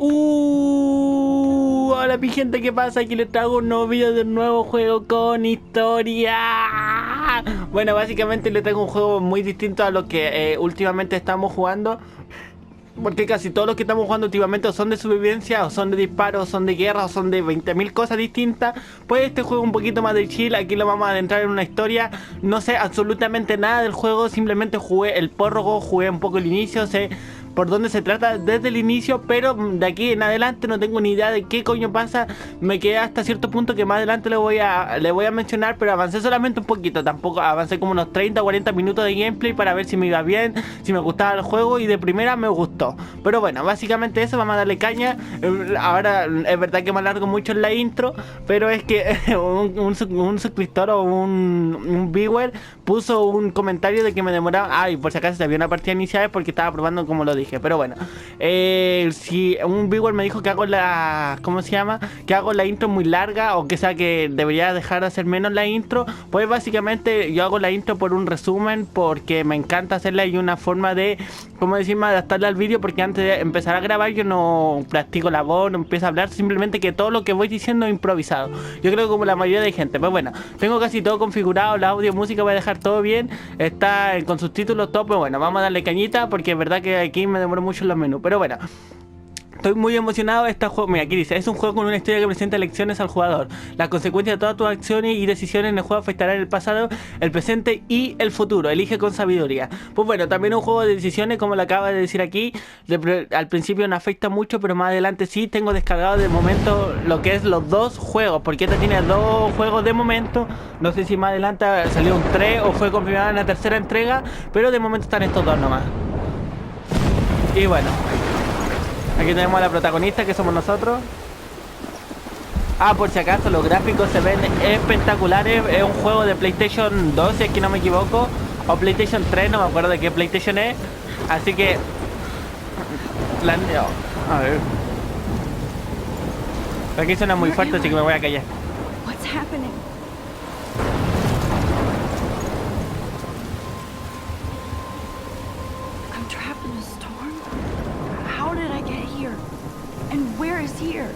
Hola mi gente, ¿qué pasa? Aquí les traigo un nuevo video de un nuevo juego con historia. Bueno, básicamente les traigo un juego muy distinto a lo que últimamente estamos jugando, porque casi todos los que estamos jugando últimamente o son de supervivencia, o son de disparos, o son de guerra, o son de 20.000 cosas distintas. Pues este juego es un poquito más de chill. Aquí lo vamos a adentrar en una historia. No sé absolutamente nada del juego, simplemente jugué el prólogo, jugué un poco el inicio, sé por dónde se trata desde el inicio, pero de aquí en adelante no tengo ni idea de qué coño pasa. Me quedé hasta cierto punto que más adelante le voy a mencionar, pero avancé solamente un poquito, tampoco avancé como unos 30 o 40 minutos de gameplay para ver si me iba bien, si me gustaba el juego, y de primera me gustó. Pero bueno, básicamente eso, vamos a darle caña. Ahora es verdad que me alargo mucho en la intro, pero es que un suscriptor o un viewer puso un comentario de que me demoraba. Ay, por si acaso se había una partida inicial porque estaba probando como lo dije. Pero bueno, si un viewer me dijo que hago la... ¿cómo se llama? Que hago la intro muy larga, o que sea que debería dejar de hacer menos la intro. Pues básicamente yo hago la intro por un resumen, porque me encanta hacerla y una forma de, ¿cómo decirme?, adaptarla al vídeo, porque antes de empezar a grabar yo no practico la voz, no empiezo a hablar, simplemente que todo lo que voy diciendo es improvisado. Yo creo que como la mayoría de gente. Pues bueno, tengo casi todo configurado, el audio, música, voy a dejar todo bien, está con subtítulos, todo. Pues bueno, vamos a darle cañita, porque es verdad que aquí me demoro mucho en los menús. Pero bueno, estoy muy emocionado de este juego. Mira, aquí dice: es un juego con una historia que presenta lecciones al jugador. Las consecuencias de todas tus acciones y decisiones en el juego afectarán el pasado, el presente y el futuro. Elige con sabiduría. Pues bueno, también un juego de decisiones, como lo acaba de decir aquí. Al principio no afecta mucho, pero más adelante sí. Tengo descargado de momento lo que es los dos juegos, porque esta tiene dos juegos de momento. No sé si más adelante salió un 3 o fue confirmada en la tercera entrega, pero de momento están estos dos nomás. Y bueno, aquí tenemos a la protagonista, que somos nosotros. Ah, por si acaso, los gráficos se ven espectaculares. Es un juego de PlayStation 2, si es que no me equivoco, o PlayStation 3, no me acuerdo de qué PlayStation es. Así que... a ver. Aquí suena muy fuerte, así que me voy a callar. What's happening? I'm trapped in a storm? How did I get here? And where is here?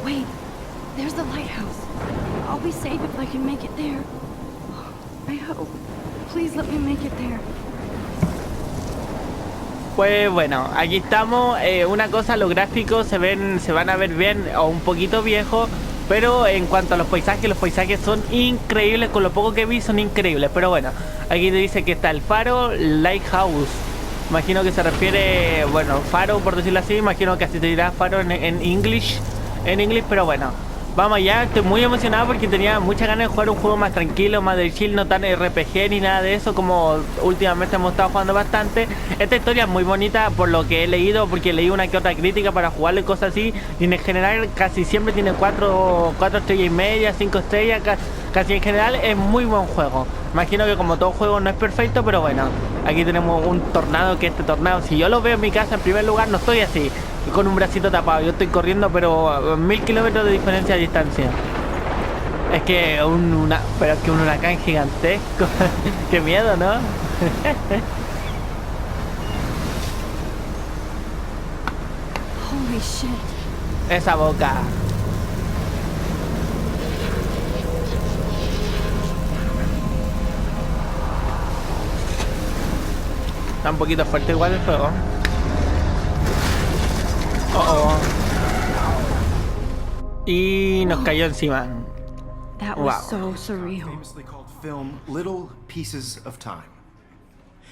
Wait, there's the lighthouse. I'll be safe if I can make it there. I hope. Please let me make it there. Pues bueno, aquí estamos. Una cosa, los gráficos se van a ver bien o un poquito viejos, pero en cuanto a los paisajes son increíbles. Con lo poco que vi son increíbles. Pero bueno, aquí te dice que está el faro, lighthouse. Imagino que se refiere, bueno, faro por decirlo así. Imagino que así te dirá faro en English. Pero bueno, vamos allá. Estoy muy emocionado porque tenía muchas ganas de jugar un juego más tranquilo, más de chill, no tan RPG ni nada de eso como últimamente hemos estado jugando bastante. Esta historia es muy bonita por lo que he leído, porque leí una que otra crítica para jugarlo y cosas así, y en general casi siempre tiene 4 estrellas y media, 5 estrellas, casi en general es muy buen juego. Imagino que como todo juego no es perfecto, pero bueno, aquí tenemos un tornado, que este tornado, si yo lo veo en mi casa en primer lugar, no estoy así con un bracito tapado, yo estoy corriendo pero a 1000 kilómetros de diferencia de distancia. Es que pero es que un huracán gigantesco. Qué miedo, ¿no? Holy shit. Esa boca. Está un poquito fuerte igual el juego. Y nos cayó encima. That was so surreal. Famously called film Little Pieces of Time.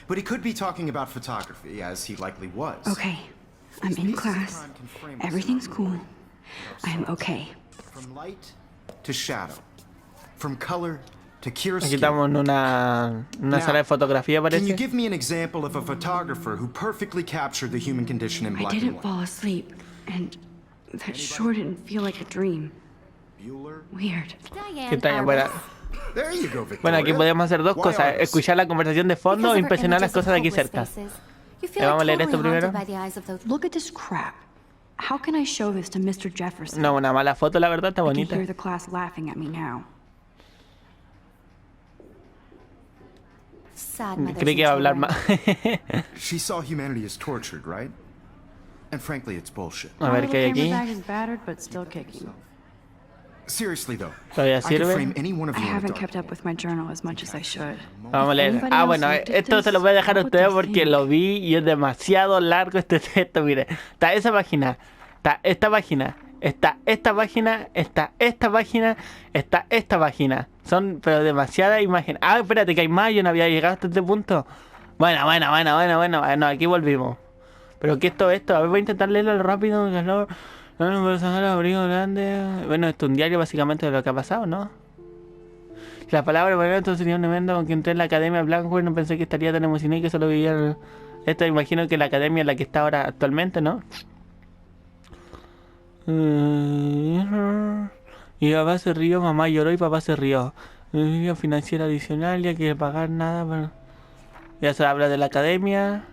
But he could be talking about photography, as he likely was. Okay, I'm in class. Everything's cool. I'm okay. From light to shadow. From color to cure Aquí skin. estamos en una sala de fotografía, Can you parece. give me an example of a photographer who perfectly captured the human condition in I black and didn't white? fall asleep, and that sure didn't feel like a dream. Bueller? Weird. ¿Qué tal? Bueno, There you go, Victoria. bueno, aquí podemos hacer dos Why cosas: artists? escuchar la conversación de fondo o impresionar las cosas de aquí cerca. Vamos a leer esto primero. Look at this crap. How can I show this to Mr. Jefferson? No, una mala foto, la verdad, está I can bonita. hear the class laughing at me now. sad mothers Creí que and iba a hablar children. más. She saw humanity as tortured, right? And frankly, it's bullshit. A ver qué hay aquí. Camera bag is battered, but still kicking. Seriously, though, ¿Todavía I could sirve? frame any one of I you in a haven't dark kept up with my journal as much as I should. Vamos a leer. Anybody Ah, else bueno, looked at esto se lo this? voy a dejar a What ustedes do you porque think? lo vi y es demasiado largo este texto. Mire, está esa página, está esta página, está esta página, está esta página, está esta página. Son, pero demasiadas imágenes. Ah, espérate, que hay más, yo no había llegado hasta este punto. Bueno, aquí volvimos. Pero ¿qué es todo esto? A ver, voy a intentar leerlo rápido. No puedo sacar abrigo grande. Bueno, esto es un diario básicamente de lo que ha pasado, ¿no? La palabra para esto sería un evento con que entré en la academia Blackwood. No pensé que estaría tan emocionado y que solo vivía esto. Imagino que la academia es la que está ahora actualmente, ¿no? Y papá se rió, mamá lloró y papá se rió. Financiera adicional, ya que pagar nada. Pero... ya se habla de la academia.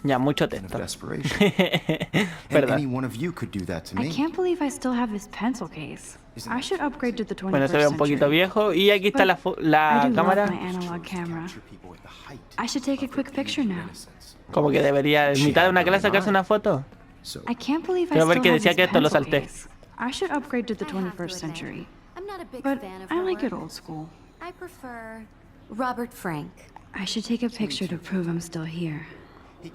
Ya, mucho of texto. desperation. And any Perdón. one of you could do that to I me. can't believe I still have this pencil case. I should upgrade to the 21st Bueno, se ve un poquito century. viejo. Y aquí está la I do cámara. love my analog camera. I should take a quick picture now. Como que debería en mitad de una clase sacarse una foto. So, I can't believe I Quiero ver still que have decía this que esto lo pencil salté. case. I should upgrade to the I have to 21st admit, century. I'm not a big But fan of I her like it work. old school. I prefer Robert Frank. I should take a picture to prove I'm still here.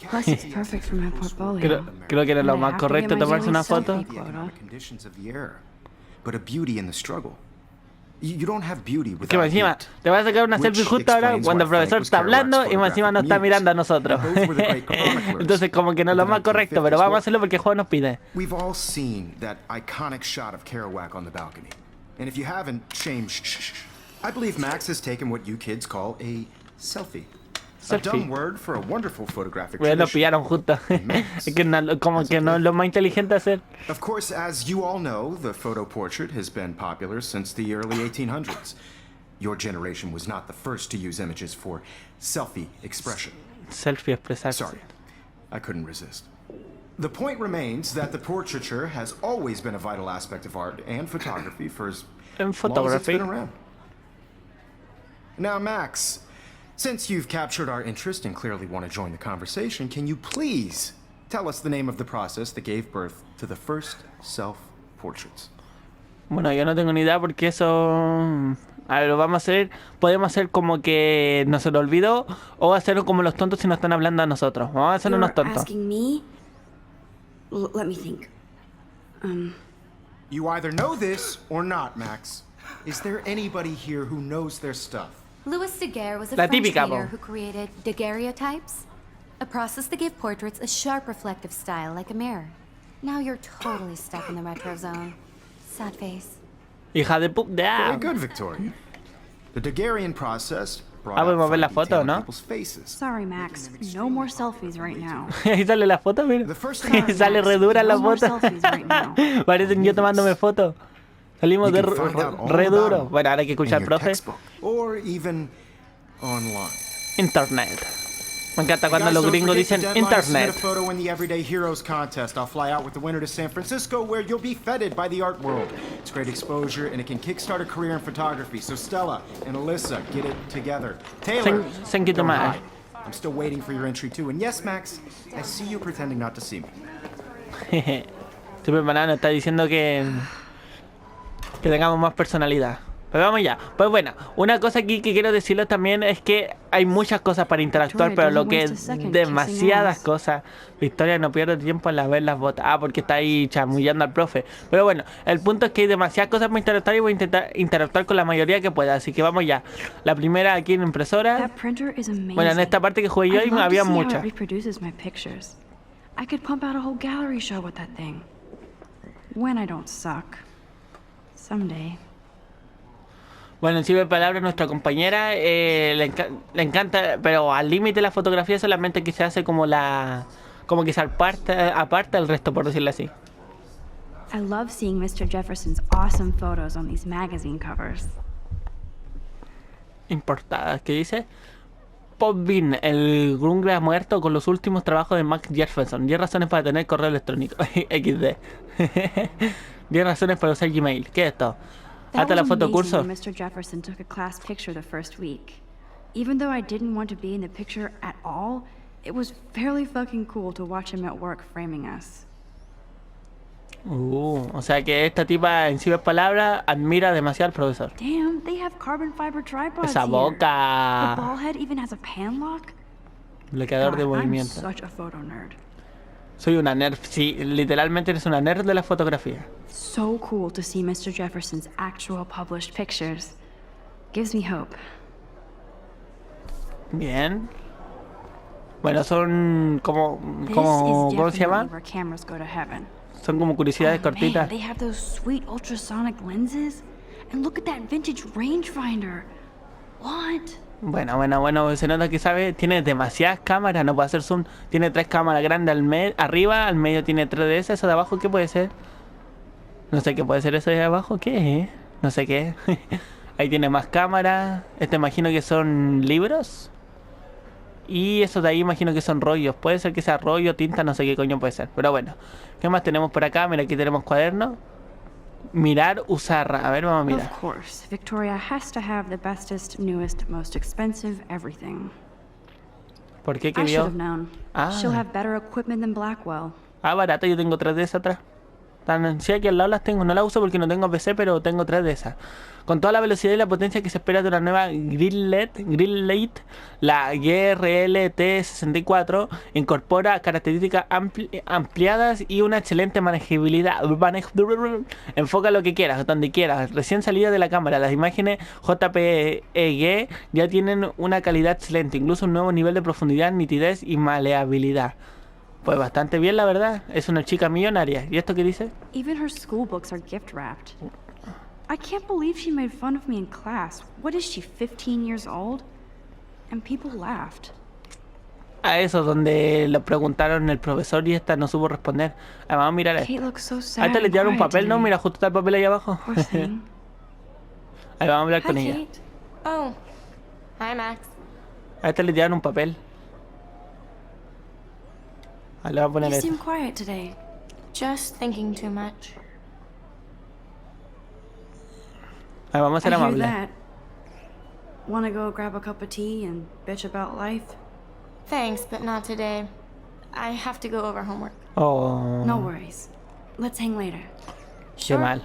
Plus, it's perfect for my portfolio. Creo que era lo And I más have to correcto get my tomarse daily una foto. selfie the quota. economic conditions of the era, but a beauty in the struggle. You don't have beauty Que without encima heat. te vas a sacar una Which selfie justo ahora explains cuando el why Frank profesor was está hablando Kerouac's y más encima nos está photographic mirando a muse. nosotros. And both were the great chroniclers Entonces como que no of es lo the más correcto, 1950s. pero vamos a hacerlo porque el juego nos pide. We've all seen that iconic shot of Kerouac on the balcony. And if you haven't, shame, shh. I believe Max has taken what you kids call a selfie. A Selfie. dumb word for a wonderful photographic Pues lo tradition. pillaron justo. Es que como que no es lo más inteligente hacer. Of course, as you all know, the photo portrait has been popular since the early 1800s. Your generation was not the first to use images for selfie expression. Selfie expresarse. Sorry, I couldn't resist. The point remains that the portraiture has always been a vital aspect of art and photography for as En long as it's photography. been around. Now, Max, since you've captured our interest and clearly want to join the conversation, can you please tell us the name of the process that gave birth to the first self-portraits? Bueno, yo no tengo ni idea porque eso... A ver, lo vamos a hacer... Podemos hacer como que no se lo olvidó o hacerlo como los tontos si nos están hablando a nosotros. Vamos a hacer unos You're tontos. asking me? Let me think. You either know this or not, Max. Is there anybody here who knows their stuff? Louis Daguerre was a La French típica, painter po. who created daguerreotypes, a process that gave portraits a sharp reflective style like a mirror. Now you're totally stuck in the retro zone. Sad face. Hija de Very good, Victoria. The Daguerrean process brought out podemos ver la fine foto, detail in ¿no? people's faces. Sorry, Max. No more selfies right now. Ahí sale la foto, mira. The first Sorry, Sale Max. re dura la No more foto. selfies right now. Parecen yo tomándome fotos. Salimos You de can find out all re about duro. them Bueno, ahora hay que escuchar in al your profe. textbook, or even online. Internet. Me encanta cuando Guys, los don't gringos forget the dicen deadline to submit internet. a photo in the Everyday Heroes contest. I'll fly out with the winner to San Francisco, where you'll be feted by the art world. It's great exposure, and it can kickstart a career in photography. So Stella and Alyssa, get it together. Taylor, Thank you, don't Tomás. hide. I'm still waiting for your entry too. And yes, Max, I see you pretending not to see me. Estoy preparado, está diciendo que tengamos más personalidad. Pero vamos ya. Pues bueno, una cosa aquí que quiero decirles también es que hay muchas cosas para interactuar, pero lo que es demasiadas cosas. Victoria no pierde tiempo en ver las botas. Ah, porque está ahí chamullando al profe. Pero bueno, el punto es que hay demasiadas cosas para interactuar y voy a intentar interactuar con la mayoría que pueda. Así que vamos ya. La primera aquí en impresora. That printer is amazing. Bueno, en esta parte que jugué yo I'd love to había see how it muchas. reproduces my pictures. I could pump out a whole gallery show with that thing. When I don't suck. Someday. Bueno, en simple palabras, nuestra compañera le encanta, pero al límite la fotografía solamente que se hace como que se aparta el resto, por decirlo así. I love seeing Mr. Jefferson's awesome photos on these magazine covers. Importadas, ¿qué dice? Podbean, el Grunge ha muerto con los últimos trabajos de Max Jefferson. 10 razones para tener correo electrónico. XD. 10 razones para usar Gmail. ¿Qué es esto? That Hasta la was foto amazing curso. when Mr. Jefferson took a class picture the first week. Even though I didn't want to be in the picture at all, it was fairly fucking cool to watch him at work framing us. O sea que esta tipa en 5 palabras admira demasiado al profesor. Damn, they have carbon fiber tripods Esa here. boca. The ball head even has a pan lock. Bloqueador de God, I'm movimiento. such a photo nerd. Soy una nerd, sí, literalmente eres una nerd de la fotografía. So cool to see Mr. Jefferson's actual published pictures. Gives me hope. Bien. Bueno, son como This ¿cómo is se llama? definitely where cameras go to heaven. Son como curiosidades Oh, cortitas. man, they have those sweet ultrasonic lenses. And look at that vintage rangefinder. What? Bueno, se nota que sabe, tiene demasiadas cámaras, no puede hacer zoom. Tiene 3 cámaras grandes arriba, al medio tiene 3 de esas, eso de abajo, ¿qué puede ser? No sé qué puede ser eso de abajo, ¿qué es? No sé qué es. Ahí tiene más cámaras, imagino que son libros. Y eso de ahí imagino que son rollos, puede ser que sea rollo, tinta, no sé qué coño puede ser. Pero bueno, ¿qué más tenemos por acá? Mira, aquí tenemos cuadernos. Mirar, usar. A ver, vamos a mirar. Of course, Victoria has to have the bestest, newest, most expensive everything. ¿Por qué? ¿Qué I should vio? have known. Ah. She'll have better equipment than Blackwell. Ah, barata, yo tengo 3 de esas atrás. Sí, aquí al lado las tengo, no las uso porque no tengo PC, pero tengo 3 de esas. Con toda la velocidad y la potencia que se espera de una nueva Greenlight, la GRLT64 incorpora características ampliadas y una excelente manejabilidad. Enfoca lo que quieras, donde quieras. Recién salida de la cámara, las imágenes JPEG ya tienen una calidad excelente, incluso un nuevo nivel de profundidad, nitidez y maleabilidad. Pues bastante bien, la verdad. Es una chica millonaria. ¿Y esto qué dice? Even her school books are gift wrapped. I can't believe she made fun of me in class. What is she, 15 years old? And people laughed. A eso, donde lo preguntaron el profesor y esta no supo responder. Ah, vamos a mirar esto. Kate looks so sad. Ahí te le tiraron un and papel, quiet ¿no? today. Mira, justo está el papel ahí abajo. Poor thing. Ahí vamos a hablar Hi, con ella. Kate. Oh. Hi, Max. Ahí te le tiraron un papel. Ahí le voy a poner You esto. seem quiet today. Just thinking too much. Ahí vamos a ser I hear amables. that. Wanna go grab a cup of tea and bitch about life? Thanks, but not today. I have to go over homework. Oh, No worries. Let's hang later. qué mal.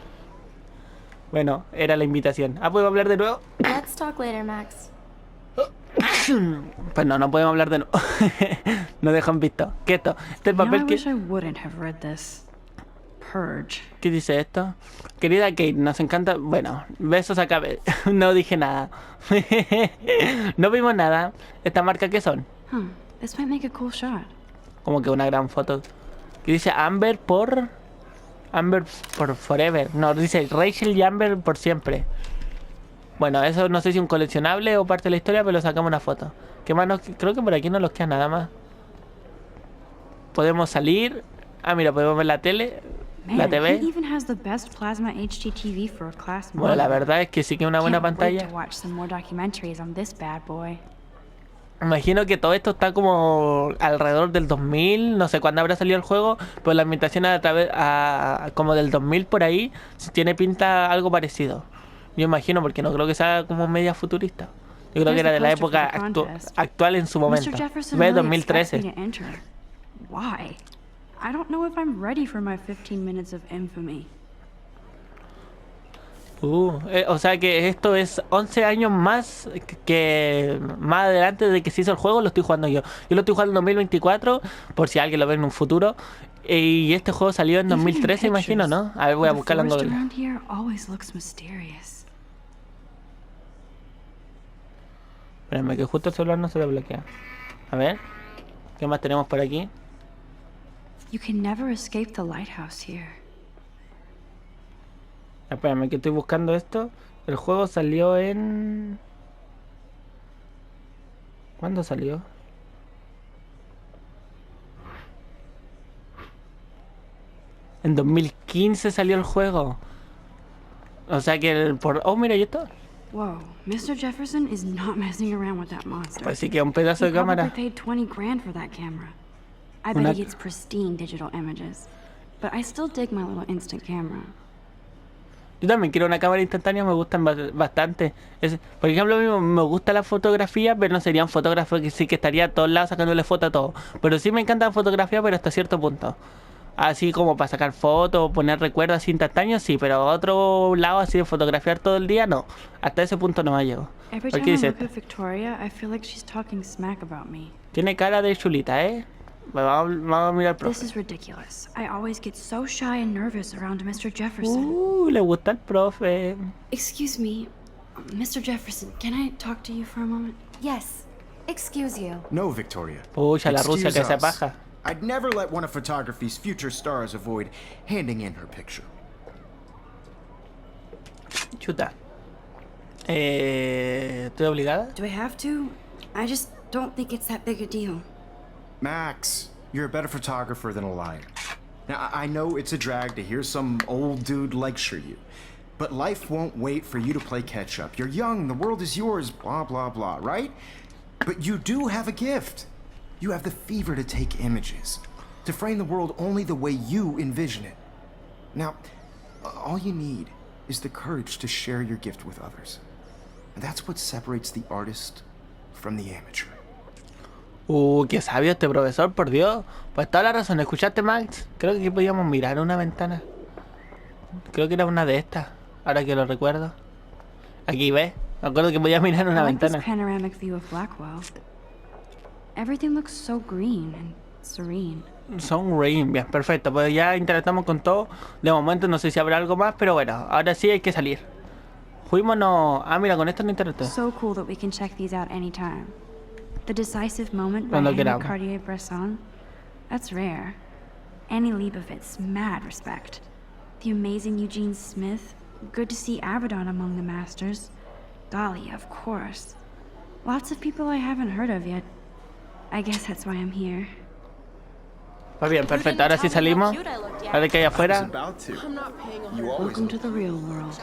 Bueno, era la invitación. Ah, ¿puedo hablar de nuevo? Let's talk later, Max. Pues no podemos hablar de nuevo. No dejan visto. ¿Qué esto? Este es el You know, I papel que... wish I wouldn't have read this. Purge. ¿Qué dice esto? Querida Kate, nos encanta... Bueno, besos acá. No dije nada. No vimos nada. ¿Esta marca qué son? This might make a cool shot. Como que una gran foto. ¿Qué dice Amber por forever? No, dice Rachel y Amber por siempre. Bueno, eso no sé si un coleccionable o parte de la historia, pero sacamos una foto. ¿Qué más nos... Creo que por aquí no nos queda nada más. Podemos salir. Ah, mira, podemos ver la tele. Man, La he TV. even has the best plasma HDTV for a class Bueno, la monitor. verdad es que sí que es una buena Can't wait pantalla. to watch some more documentaries on this bad boy. Imagino que todo esto está como alrededor del 2000, no sé cuándo habrá salido el juego, pero la ambientación como del 2000 por ahí, tiene pinta algo parecido. Yo imagino, porque no creo que sea como media futurista. Yo creo que era de la época actual en su momento. Mr. Jefferson Ve, really expects 2013. me to enter. Why? I don't know if I'm ready for my 15 minutes of infamy. O sea que esto es 11 años más que más adelante de que se hizo el juego, lo estoy jugando yo. Yo lo estoy jugando en 2024, por si alguien lo ve en un futuro. Y este juego salió en Even in 2013, imagino, pictures, ¿no? A ver, voy a the buscarlo en forest Google. around here always looks mysterious. Espérame, que justo el celular no se desbloquea. A ver, ¿qué más tenemos por aquí? You can never escape the lighthouse here. Espérame, que estoy buscando esto. El juego salió en... ¿Cuándo salió? En 2015 salió el juego. O sea que Oh, mira, ¿y esto? Whoa, Mr. Jefferson is not messing around with that monster. Pues sí que un pedazo He de cámara. probably paid 20 grand for that camera. I bet Una- he gets pristine digital images. But I still dig my little instant camera. Yo también quiero una cámara instantánea, me gustan bastante. Por ejemplo, a mí me gusta la fotografía, pero no sería un fotógrafo que sí que estaría a todos lados sacándole fotos a todo. Pero sí me encanta la fotografía, pero hasta cierto punto. Así como para sacar fotos, poner recuerdos así instantáneos, sí, pero a otro lado así de fotografiar todo el día, no. Hasta ese punto no me llego. Every ¿Por time qué I dice look esto? at Victoria, I feel like she's talking smack about me. Tiene cara de chulita, ¿eh? Vamos a mirar al This profe. is ridiculous. I always get so shy and nervous around Mr. Jefferson. Le gusta el profe. Excuse me, Mr. Jefferson, can I talk to you for a moment? Yes. Excuse you. No, Victoria. Pucha, la Rusia que Excuse se us. paja. I'd never let one of photography's future stars avoid handing in her picture. Chuta. ¿Estoy obligada? Do I have to? I just don't think it's that big a deal. Max, you're a better photographer than a liar. Now, I know it's a drag to hear some old dude lecture you, but life won't wait for you to play catch up. You're young, the world is yours, blah, blah, blah, right? But you do have a gift. You have the fever to take images, to frame the world only the way you envision it. Now, all you need is the courage to share your gift with others. And that's what separates the artist from the amateur. Qué sabio este profesor, por Dios. Pues toda la razón, ¿escuchaste, Max? Creo que aquí podíamos mirar una ventana. Creo que era una de estas, ahora que lo recuerdo. Aquí, ¿ves? Me acuerdo que podía mirar una I like this ventana. panoramic view of Blackwell. Everything looks so green and serene. Son rain, bien, perfecto. Pues ya interactuamos con todo. De momento no sé si habrá algo más, pero bueno, ahora sí hay que salir. Fuímonos. Ah, mira, con esto no interactué. So cool that we can check these out anytime. The decisive moment by Cuando Henry queramos. Cartier-Bresson, that's rare. Annie Leibovitz, mad respect. The amazing Eugene Smith, good to see Abaddon among the masters. Golly, of course. Lots of people I haven't heard of yet. I guess that's why I'm here. Pues bien, perfecto. Ahora sí salimos. A ver qué hay afuera. Welcome to the real world.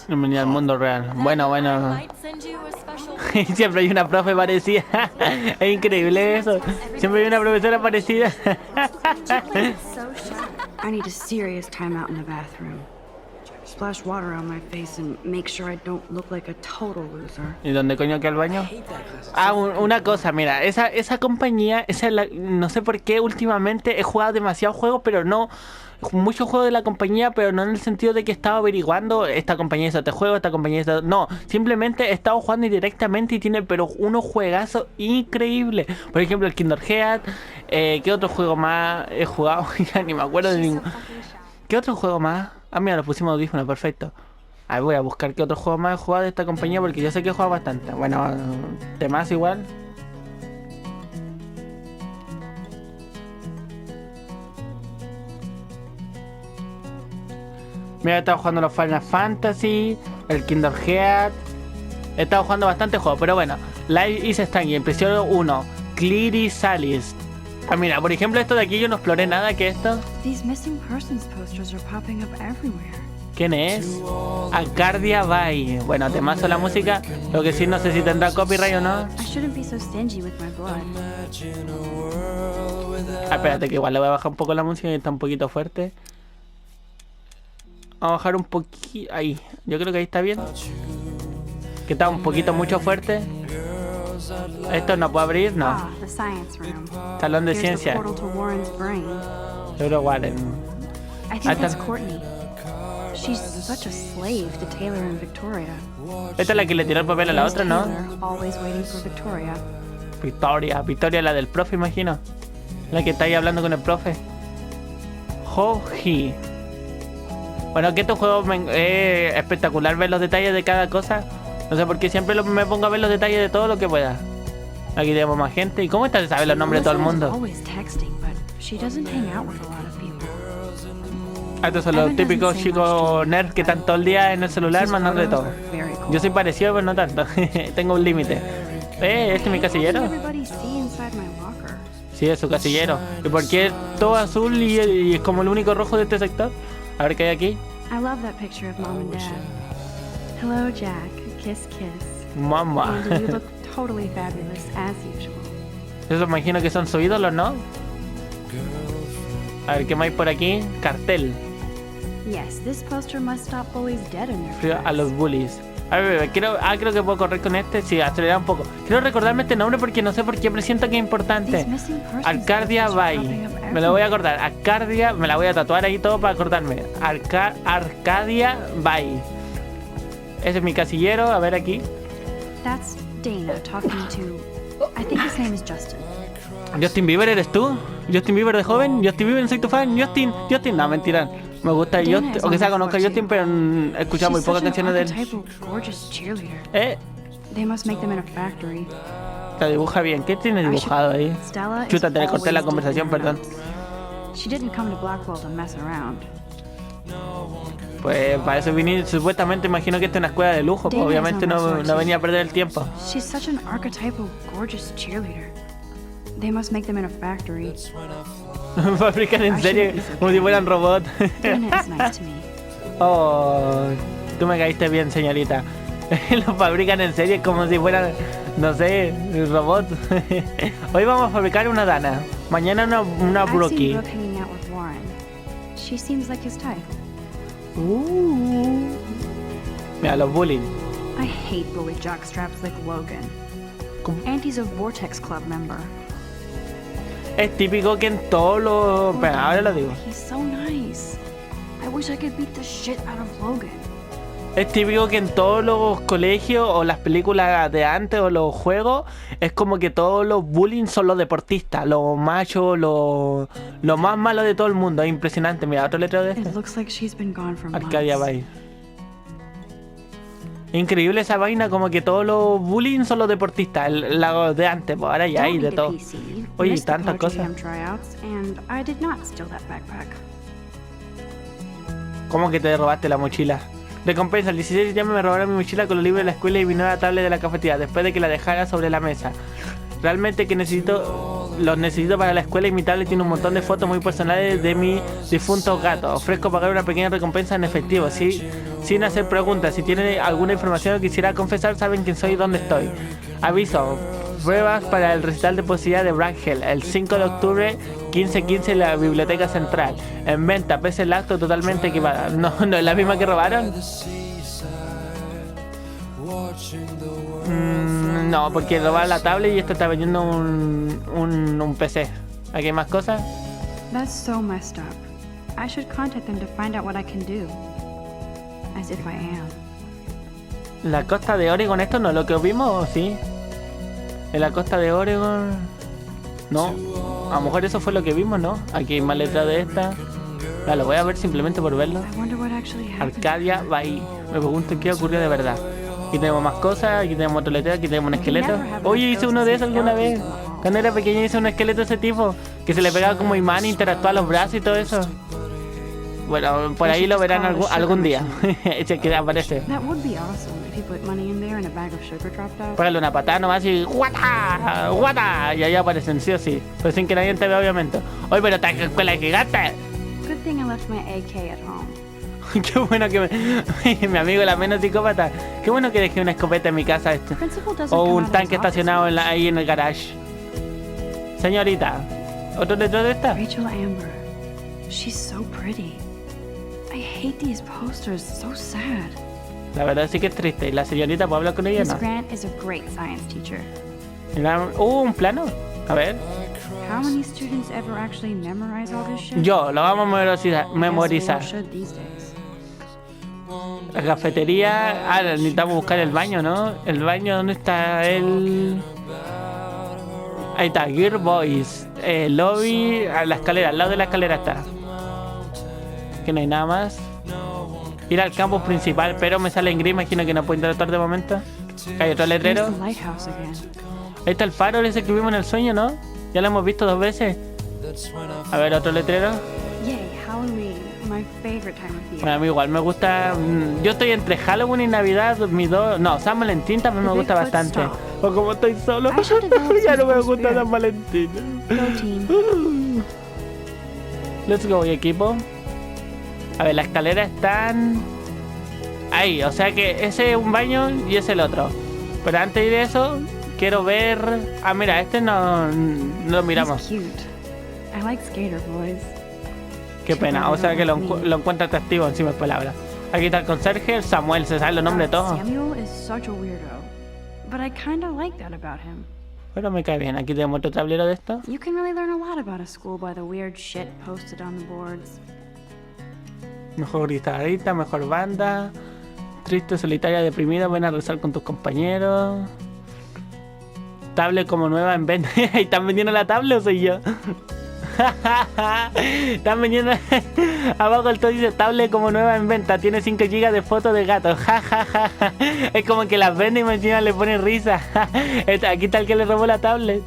Bienvenido al mundo real. Bueno. Siempre hay una profe parecida. Es increíble eso. Siempre hay una profesora parecida. I need a serious time out in the bathroom. Splash water on my face and make sure I don't look like a total loser. ¿Y dónde coño queda el baño? Ah, una cosa, mira, esa compañía, no sé por qué últimamente he jugado demasiados juegos, pero no muchos juegos de la compañía, pero no en el sentido de que estaba averiguando esta compañía hizo este juego, esta compañía hizo... No, simplemente he estado jugando directamente y tiene pero unos juegazos increíbles. Por ejemplo, el Kingdom Hearts. ¿Qué otro juego más he jugado? Ya ni me acuerdo de ningún... ¿Qué otro juego más? Ah, mira, lo pusimos audífono, perfecto. Ahí voy a buscar qué otro juego más he jugado de esta compañía, porque yo sé que he jugado bastante. Bueno, temas igual. Mira, he estado jugando los Final Fantasy, el Kingdom Hearts. He estado jugando bastante juegos, pero bueno. Life is Strange, episodio 1, Cleary Salis. Ah, mira, por ejemplo, esto de aquí yo no exploré nada. ¿Qué es esto? These missing persons posters are popping up everywhere. ¿Quién es? Acardia Bay. Bueno, temazo la música. Lo que sí, no sé si tendrá copyright o no. I shouldn't be so stingy with my blood. Ah, espérate, que igual le voy a bajar un poco la música, que está un poquito fuerte. Vamos a bajar un poquito. Ahí, yo creo que ahí está bien. Que está un poquito mucho fuerte. Esto no puedo abrir, no. Ah, the science room. Salón de Here's the ciencia. portal to Warren's brain. Eurowaren. I think that's Courtney. She's such a slave to Taylor and Victoria. Esta es la que le tiró el papel a la Here's otra, ¿no? Taylor, always waiting for Victoria. Victoria, la del profe, imagino. La que está ahí hablando con el profe. Ho-Hi. Bueno, que estos juegos es espectacular ver los detalles de cada cosa. No sé por qué siempre me pongo a ver los detalles de todo lo que pueda. Aquí tenemos más gente. ¿Y cómo está? ¿Sabe los nombres de todo el Melissa's mundo? always texting, but she doesn't hang out with a lot of people. Estos son los típicos chicos nerds que están todo el día en el celular mandando de todo. Very cool. Yo soy parecido, pero no tanto. Tengo un límite. ¿Este es mi casillero? Everybody see inside my locker. Sí, es su casillero. ¿Y por qué todo azul y es como el único rojo de este sector? A ver qué hay aquí. I love that picture of mom and dad. Hello, Jack. Kiss, kiss. Mamá. Andy, you look totally fabulous as usual. Eso me imagino que son sus ídolos, ¿no? A ver, ¿qué más hay por aquí? Cartel. Yes, this poster must stop bullies dead in their Frío a tracks. los bullies. A ver, creo que puedo correr con este. Sí, acelerar un poco. Quiero recordarme este nombre porque no sé por qué presiento que es importante. These missing persons Arcadia posters are Bay. popping up Me lo voy a everywhere. acordar. Arcadia, me la voy a tatuar ahí todo para acordarme. Arcadia Bay. Ese es mi casillero. A ver aquí. That's Dana talking to... I think his name is Justin. Justin Bieber, ¿eres tú? Justin Bieber de joven. Justin Bieber, soy tu fan. Justin. No, mentira. Me gusta Justin. O que sea, conozco a Justin, pero he escuchado muy She's pocas such an canciones de él. archetypal, gorgeous cheerleader. They must make them in a factory. Te dibuja bien. ¿Qué tiene dibujado ahí? Stella is Chuta, te le corté la always conversación, digging perdón. around. She didn't come to Blackwell to mess around. Pues para eso vine, supuestamente imagino que esta es una escuela de lujo, pues Dana obviamente is on no resources. venía a perder el tiempo. She's such an archetypal, gorgeous cheerleader. They must make them in a factory. Fabrican en serie como si fueran robots. Dana is nice to me. Oh, tú me caíste bien, señorita. Lo fabrican en serie como si fueran, no sé, robots. Hoy vamos a fabricar una Dana. Mañana una I've seen Brookie. Brooke hanging out with Warren. She seems like his type. Mira, los bullying. I hate bully jockstraps like Logan. ¿Cómo? Auntie's a Vortex Club member. Es típico que en todos los... Pero ahora lo digo. He's so nice. I wish I could beat the shit out of Logan. Es típico que en todos los colegios o las películas de antes o los juegos es como que todos los bullying son los deportistas, los machos, los más malos de todo el mundo. Es impresionante. Mira, otro letrero de It este. looks like she's been gone for Arcadia months. Bay. Increíble esa vaina, como que todos los bullying son los deportistas, los de antes, pues ahora ya hay Don't de need a todo. PC. Oye, Missed the tantas Poetry cosas. Jam tryouts, and I did not steal that backpack. ¿Cómo que te robaste la mochila? Recompensa, el 16 de septiembre me robaron mi mochila con los libros de la escuela y mi nueva tablet de la cafetería después de que la dejara sobre la mesa. Realmente que los necesito para la escuela y mi tablet tiene un montón de fotos muy personales de mis difuntos gatos. Ofrezco pagar una pequeña recompensa en efectivo, ¿sí? Sin hacer preguntas. Si tienen alguna información que quisiera confesar, saben quién soy y dónde estoy. Aviso, pruebas para el recital de poesía de Brangel el 5 de octubre 15:15 en la Biblioteca Central. En venta, pese el acto totalmente equipada. No es la misma que robaron. No, porque robar la tablet y esto está vendiendo un PC. ¿Aquí hay más cosas? That's so messed up. I should contact them to find out what I can do. As if I am. La costa de Oregon, ¿esto no es lo que vimos o sí? En la costa de Oregon... No, a lo mejor eso fue lo que vimos, ¿no? Aquí hay más letras de esta. Ya, lo voy a ver simplemente por verlo. I wonder what actually happened. Arcadia Bay. Me pregunto qué ocurrió de verdad. Aquí tenemos más cosas, aquí tenemos otro letrero, aquí tenemos un esqueleto. Oye, hice uno de esos alguna vez. Cuando era pequeño hice un esqueleto de ese tipo. Que se le pegaba como imán e interactuaba los brazos y todo eso. Bueno, por ahí lo verán algún día. Ese que aparece. That would be awesome if you put money in there and a bag of sugar dropped out. Pégale una patada nomás y ¡guata! ¡Guata! Y ahí aparecen, sí o sí. Pero sin que nadie te vea, obviamente. Oye, pero esta escuela gigante. Good thing I left my AK at home. Qué bueno que mi amigo la menos psicópata. Qué bueno que dejé una escopeta en mi casa Principal doesn't o come un out of tanque his office estacionado much. ahí en el garage. Señorita, ¿otro letrero de esta? Rachel Amber. She's so pretty. I hate these posters. So sad. La verdad sí que es triste. ¿Y la señorita puedo hablar con ella o Miss no? Grant is a great science teacher. ¿Un plano? A ver. How many students ever actually memorize all this shit? Yo, lo vamos a Guess we memorizar. all should these days. La cafetería. Ah, necesitamos buscar el baño, ¿no? El baño, ¿dónde está el...? Ahí está, Gear Boys. Lobby, a la escalera, al lado de la escalera está. Que no hay nada más. Ir al campus principal, pero me sale en gris, imagino que no puedo interactuar de momento. Hay otro Here's letrero. the lighthouse again. Ahí está el faro ese que vimos en el sueño, ¿no? Ya lo hemos visto 2 veces. A ver, otro letrero. Yay, Halloween, my favorite time of the year. Bueno, a mí igual me gusta. Yo estoy entre Halloween y Navidad, mis dos. No, San Valentín también me gusta bastante. O como estoy solo, I should develop ya no some me cool gusta spirit. San Valentín. Go team. Let's go, equipo. A ver, las escaleras están ahí, o sea que ese es un baño y ese es el otro. Pero antes de eso, quiero ver. Ah, mira, este no lo miramos. He's cute. I like skater boys. Qué pena, o sea que lo encuentra atractivo encima de palabras. Aquí está el conserje, Samuel, se sabe los nombres de todos. Samuel is such a weirdo, but I kind of like that about him. Pero me cae bien, aquí tenemos otro tablero de esto. You can really learn a lot about a school by the weird shit posted on the boards. Mejor guitarrista, mejor banda. Triste, solitaria, deprimida, ven a rezar con tus compañeros. Tablet como nueva en venta. ¿Están vendiendo la tablet o soy yo? Están vendiendo. Abajo el todo dice tablet como nueva en venta. Tiene 5 GB de fotos de gatos. Es como que las vende y encima le pone risa. Aquí está el que le robó la tablet.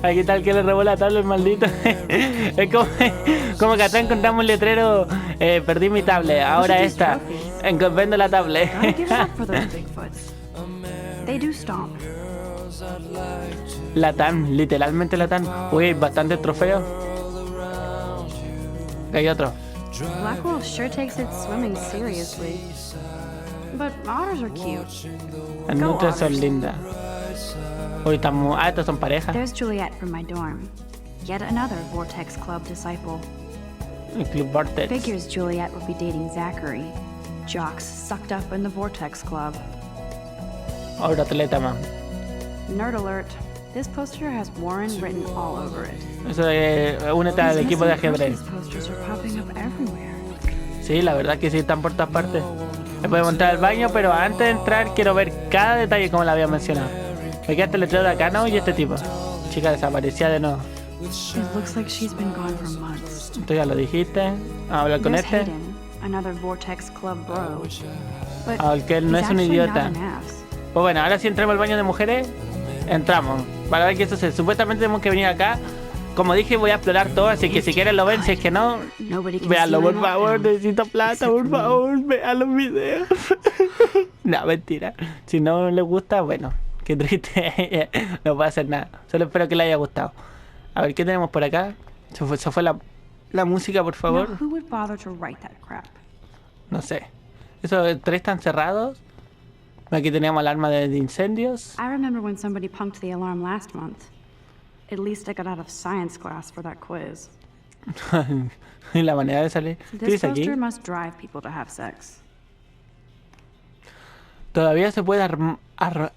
Aquí está el que le robó la tablet, maldito. Es como que acá encontramos un letrero. Perdí mi tablet, ahora esta. Vendo la tablet. They do stomp. Latán, literalmente Latán. Uy, hay bastantes trofeos. Hay otro. Blackwell sure takes its swimming seriously. But otters are cute. Las nutrias son lindas. Uy, estamos. Ah, estos son parejas. There's Juliet from my dorm. Yet another Vortex Club disciple. El Club Vortex. Figures Juliet would be dating Zachary. Jocks sucked up in the Vortex Club. Otro atleta más. Nerd alert. This poster has Warren written all over it. Eso de únete al These equipo de missing ajedrez. persons posters are popping up everywhere. Sí, la verdad que sí, están por todas partes. Me podemos entrar al baño, pero antes de entrar quiero ver cada detalle como la había mencionado. Me queda este letrero de acá, ¿no? Y este tipo. Chica desaparecida de nuevo. It looks like she's been gone for months. Tú ya lo dijiste. Vamos a hablar con There's este. Hayden, another Vortex Club bro. But Aunque él no he's es un actually idiota. not an ass. Pues bueno, ahora sí entramos al baño de mujeres. Entramos. Para ver qué sucede. Supuestamente tenemos que venir acá. Como dije, voy a explorar todo. Así que si quieren lo ven. Si es que no, Nobody can véanlo, see por my favor. outcome. Necesito plata, por favor. Vean los videos. No, mentira. Si no les gusta, bueno, qué triste. No puedo hacer nada. Solo espero que les haya gustado. A ver, ¿qué tenemos por acá? Se fue la música, por Now, favor. who would bother to write that crap? No sé. Esos 3 están cerrados. Aquí teníamos alarma de incendios. I remember when somebody punked the alarm last month. At least I got out of science class for that quiz. Y la manera de salir. ¿Qué This dice aquí? poster must drive people to have sex. Todavía se puede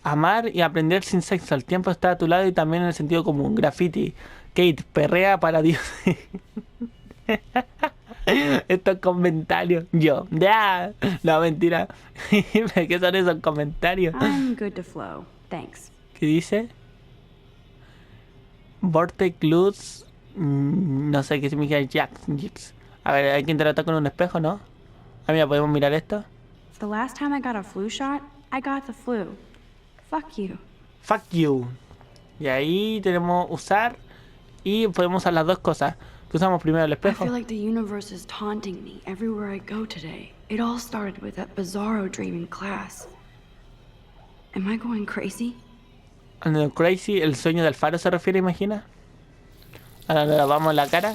amar y aprender sin sexo. El tiempo está a tu lado y también en el sentido común. Graffiti. Kate, perrea para Dios. Estos comentarios. Yo. Ya. No, mentira. ¿Qué son esos comentarios? I'm good to flow. Thanks. ¿Qué dice? Vortex Luz. No sé qué significa Jax. A ver, hay que interactuar con un espejo, ¿no? Ah, mira, podemos mirar esto. The last time I got a flu shot, I got the flu. Fuck you. Fuck you. Y ahí tenemos usar. Y podemos usar las dos cosas. ¿Qué usamos primero? El I espejo. feel like the universe is taunting me everywhere I go today. It all started with that bizarro dream in class. Am I going crazy? And crazy, el sueño del faro se refiere, imagina. Ahora le lavamos la cara.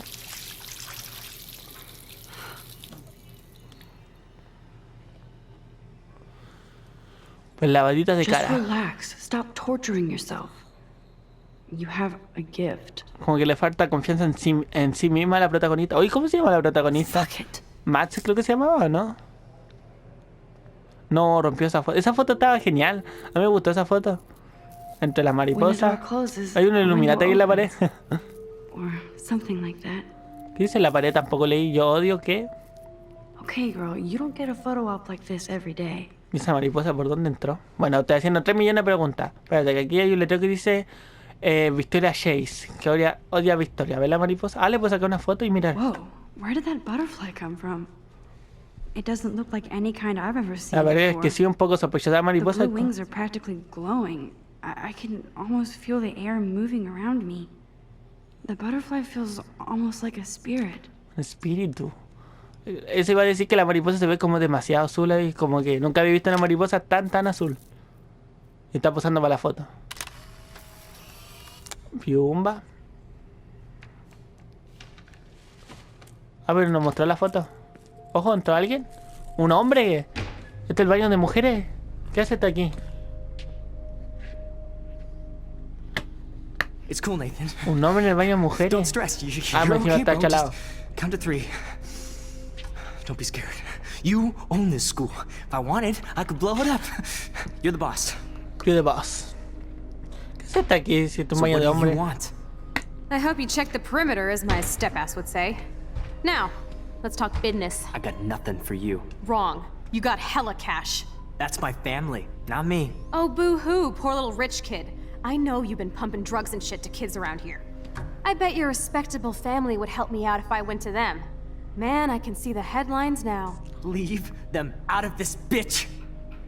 Pues lavaditas de Just cara. relax. Stop torturing yourself. You have a gift. Como que le falta confianza en sí misma a la protagonista. Oye, ¿cómo se llama la protagonista? Fuck it. Max creo que se llamaba, ¿no? No, rompió esa foto. Esa foto estaba genial. A mí me gustó esa foto. Entre las When the mariposas. door closes, Hay un a iluminante ahí en la pared. window opens. Or something like that. ¿Qué dice en la pared? Tampoco leí. Yo odio que... Okay, girl, you don't get a photo op like this every day. ¿Y esa mariposa por dónde entró? Bueno, estoy haciendo 3 millones de preguntas. Espérate, que aquí hay un letrero que dice... Victoria Chase, que odia a Victoria. ¿Ves la mariposa? Ah, le puedo sacar una foto y mirar. Whoa, where did that butterfly come from? It doesn't look like any kind I've ever seen La verdad es before. que sí, un poco sospechosa la The mariposa. blue wings are practically glowing. I can almost feel the air moving around me. The butterfly feels almost like a spirit. Espíritu. Eso iba a decir que la mariposa se ve como demasiado azul y como que nunca había visto una mariposa tan azul. Y está posando para la foto. Piumba. A ver, nos mostró la foto. Ojo, ¿entró alguien? ¿Un hombre? ¿Este es el baño de mujeres? ¿Qué hace este aquí? It's cool, Nathan. Un hombre en el baño de mujeres. Don't stress. Ah, You're me encima okay, está bro. chalado. Just count to 3. Don't be scared. You own this school. If I wanted, I could blow it up. You're the boss. You're the boss. ¿Qué es esta aquí? Si tu So baño what de do hombre. you want? I hope you checked the perimeter, as my step-ass would say. Now, let's talk business. I got nothing for you. Wrong. You got hella cash. That's my family, not me. Oh, boo-hoo, poor little rich kid. I know you've been pumping drugs and shit to kids around here. I bet your respectable family would help me out if I went to them. Man, I can see the headlines now. Leave them out of this, bitch.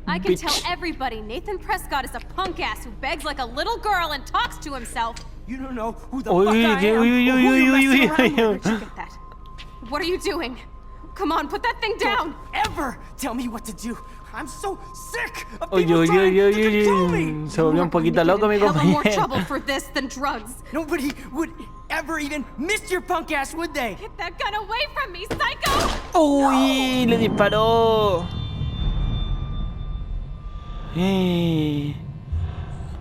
I can Bitch. tell everybody Nathan Prescott is a punk ass who begs like a little girl and talks to himself. You don't know who the Uy, fuck I am uy, uy, or uy, who you're uy, messing uy, around uy, with. uy. Did you get that? What are you doing? Come on, put that thing down! Ever tell me what to do. I'm so sick of Uy, people uy, trying uy, to uy, control uy. me. Se volvió un poquito loco mi Hella more compañero. trouble for this than drugs. Nobody would ever even miss your punk ass, would they? Get that gun away from me, psycho! Uy, le disparó.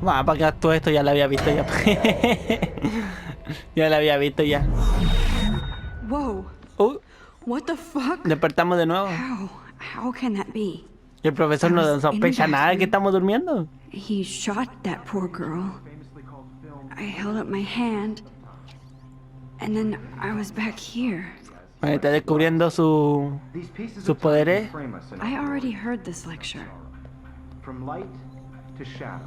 Va, para que todo esto ya lo había visto ya. Ya lo había visto ya. Whoa. What the fuck? Despertamos de nuevo. How can that be? Y el profesor no sospecha nada que estamos durmiendo. He shot that poor girl. I held up my hand. And then I was back here. Bueno, está descubriendo sus poderes. I already heard this lecture. From light to shadow.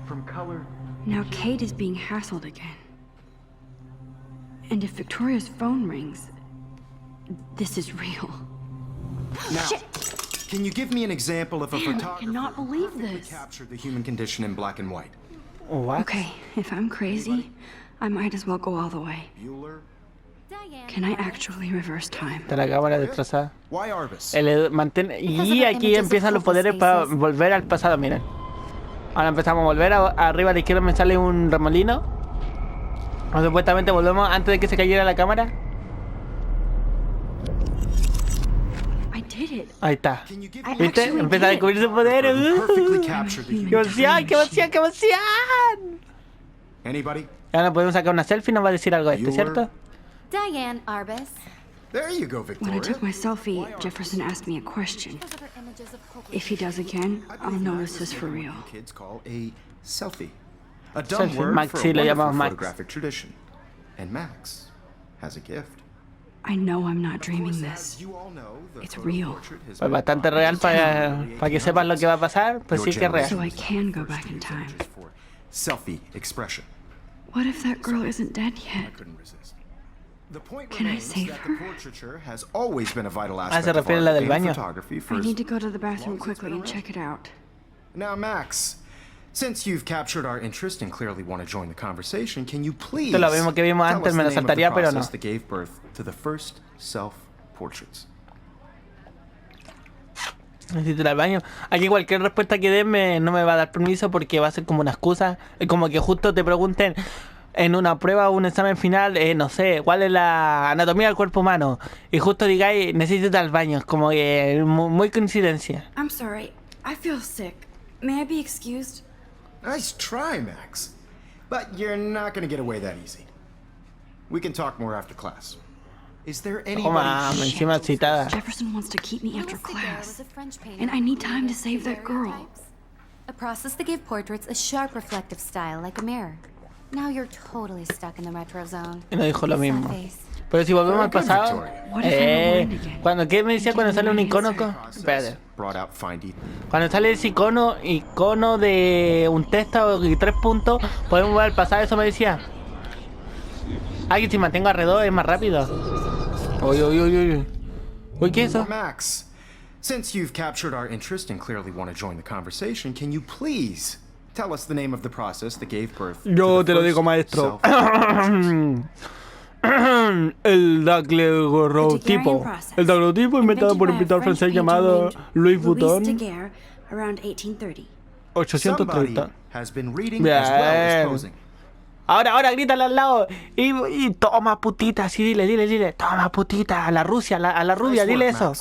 From color. Now Kate is being hassled again. And if Victoria's phone rings, this is real. Now, can you give me an example of a Man, I photographer cannot believe who perfectly this. captured the human condition in black and white? What? Okay, if I'm crazy, I might as well go all the way. Bueller? Can I actually reverse time? Está la cámara destrozada. Why Arbus? Y aquí empiezan los poderes para volver al pasado, miren. Ahora empezamos a volver, arriba a la izquierda me sale un remolino. O supuestamente volvemos antes de que se cayera la cámara. I did it. Ahí está. Can you give I me ¿Viste? actually Empieza a did it. descubrir sus poderes. perfectly captured the ¡Qué human emoción, qué emoción, qué emoción! Anybody? Ahora podemos sacar una selfie y nos va a decir algo de esto, ¿cierto? Diane Arbus. There you go, When Victoria. I took my selfie, Jefferson asked me a question. If he does again, I'll know this is for real. Kids call a selfie. A dumb Selfie. word Max, for sí, a lo wonderful llamamos Max. photographic tradition. And Max has a gift. I know I'm not dreaming this. You all know the It's photo real. portrait has Pues been bastante real para que sepan lo que va a pasar. Pues sí que es real. So I can go back in time. for selfie expression. What if that girl isn't dead yet? Couldn't resist. The point Can I remains save that her? the portraiture has always been a vital se aspect of refiere a la art del and baño. photography for I as need to go to the bathroom long as it's quickly been and check it out. Now, Max, since you've captured our interest and clearly want to join the conversation, can you please Esto es lo mismo que vimos tell antes, us me the lo name of the saltaría, pero no. process that gave birth to the first self-portraits? Necesito ir al baño. Aquí cualquier respuesta que dé no me va a dar permiso porque va a ser como una excusa. Es como que justo te pregunten en una prueba o un examen final, no sé, cuál es la anatomía del cuerpo humano. Y justo digáis, necesito ir al baño. Es como que muy coincidencia. I'm sorry. I feel sick. May I be excused? Nice try, Max. But you're not going to get away that easy. We can talk more after class. Is there Toma, anybody... encima citada. Jefferson wants to keep me after Louis Daguerre class. was a French painter And I need who time to used save that girl. stereotypes. A process that gave portraits a sharp reflective style like a mirror. Now you're totally stuck in the retro zone. Y no dijo lo mismo. Sad face. Pero si volvemos al pasado, What if I rewind again? ¿qué me decía cuando sale un icono? Espérate. Brought out Findy. Cuando sale ese icono de un texto y 3 puntos, podemos volver al pasado, eso me decía. Ah, que si mantengo alrededor es más rápido. Uy, uy, uy, uy. Uy, ¿qué es eso? Max, since you've captured our interest and clearly want to join the conversation, can you please tell us the name of the process that gave birth Yo to te the lo digo, first maestro. self- El daguerrotipo. El daguerrotipo inventado por un pintor francés llamado Louis Vuitton, Daguerre around 1830. somebody 830. has been reading as well as Bien. posing. Ahora, grítale al lado. Y toma putita, sí, dile. Toma putita, a la Rusia, a la rubia, Nice dile work, eso. Max.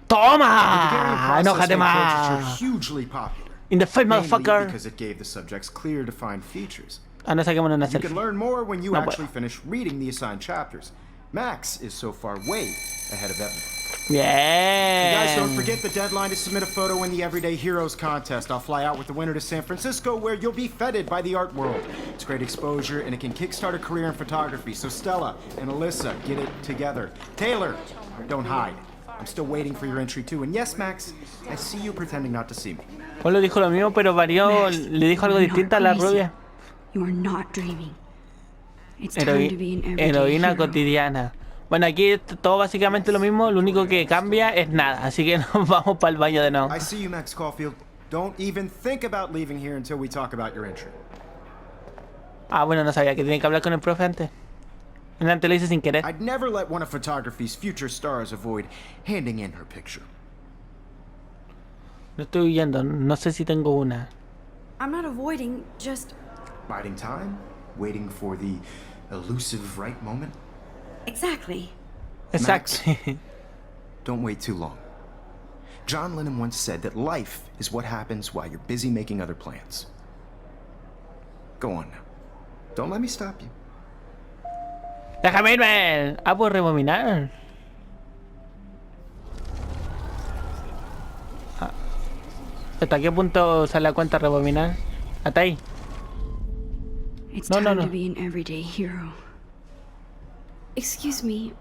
The Daguerrean ¡Toma! process ¡Enójate made más! portraiture hugely popular. In the face, Mainly motherfucker. because it gave the subjects clear, defined features. Ah, no, saquémonos una You selfie. can learn more when you No actually puedo. finish reading the assigned chapters. Max is so far way ahead of everyone. Guys, don't Bien. forget the deadline to submit a photo in the Everyday Heroes contest. I'll fly out with the winner to San Francisco, where you'll be feted by the art world. It's great exposure, and it can kickstart a career in photography. So Stella and Alyssa, get it together. Taylor, don't hide. I'm still waiting for your entry too. And yes, Max, I see you pretending not to see me. Polo dijo lo mismo, pero varió, le dijo algo distinto a la rubia. You are not dreaming. It's time to be an everyday Heroína hero. cotidiana. Bueno, aquí es todo básicamente lo mismo, lo único que cambia es nada, así que nos vamos para el baño de nuevo. I see you, Max Caulfield. Don't even think about leaving here until we talk about your entry. Ah, bueno, no sabía que tenía que hablar con el profe antes. Antes lo hice sin querer. I'd never let one of photography's future stars avoid handing in her picture. No estoy huyendo, no sé si tengo una. I'm not avoiding, just... Biding time, waiting for the elusive right moment. Exactly. Exacto. Don't wait too long. John Lennon once said that life is what happens while you're busy making other plans. Go on now. Don't let me stop you. Déjame irme. Ah, puedo rebobinar. Ah. ¿Hasta qué punto sale la cuenta rebobinar? Hasta ahí. It's No, time no, no. to be an everyday hero. Excuse me,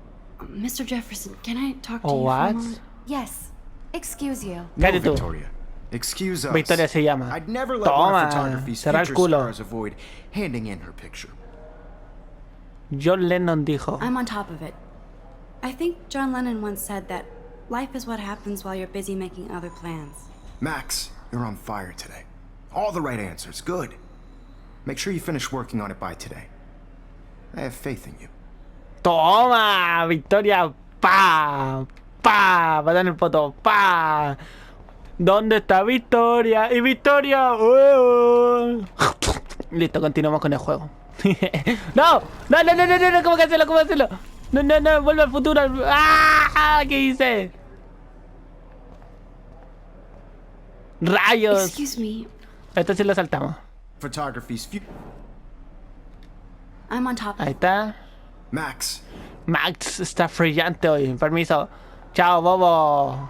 Mr. Jefferson, can I talk to Oh, you for a what? moment? Yes. Excuse you. No, Cállate tú. Victoria. Excuse us. Victoria se llama. I'd never let one Toma, of photography's cerrar el future culo. stars avoid handing in her picture. John Lennon dijo. I'm on top of it. I think John Lennon once said that life is what happens while you're busy making other plans. Max, you're on fire today. All the right answers. Good. Make sure you finish working on it by today. I have faith in you. Toma, Victoria. Pa. Pa. Va a dar el poto. Pa. ¿Dónde está Victoria? Y Victoria. Listo, continuamos con el juego. No, no, no, no, no, no, ¿cómo que hacerlo? ¿Cómo hacerlo? No, no, no, vuelve al futuro. ¡Ah! ¿Qué hice? Rayos. Excuse me, Esto sí lo saltamos. Photography's I'm on top of Ahí it. está. Max, Max está brillante hoy. Permiso. Chao, bobo.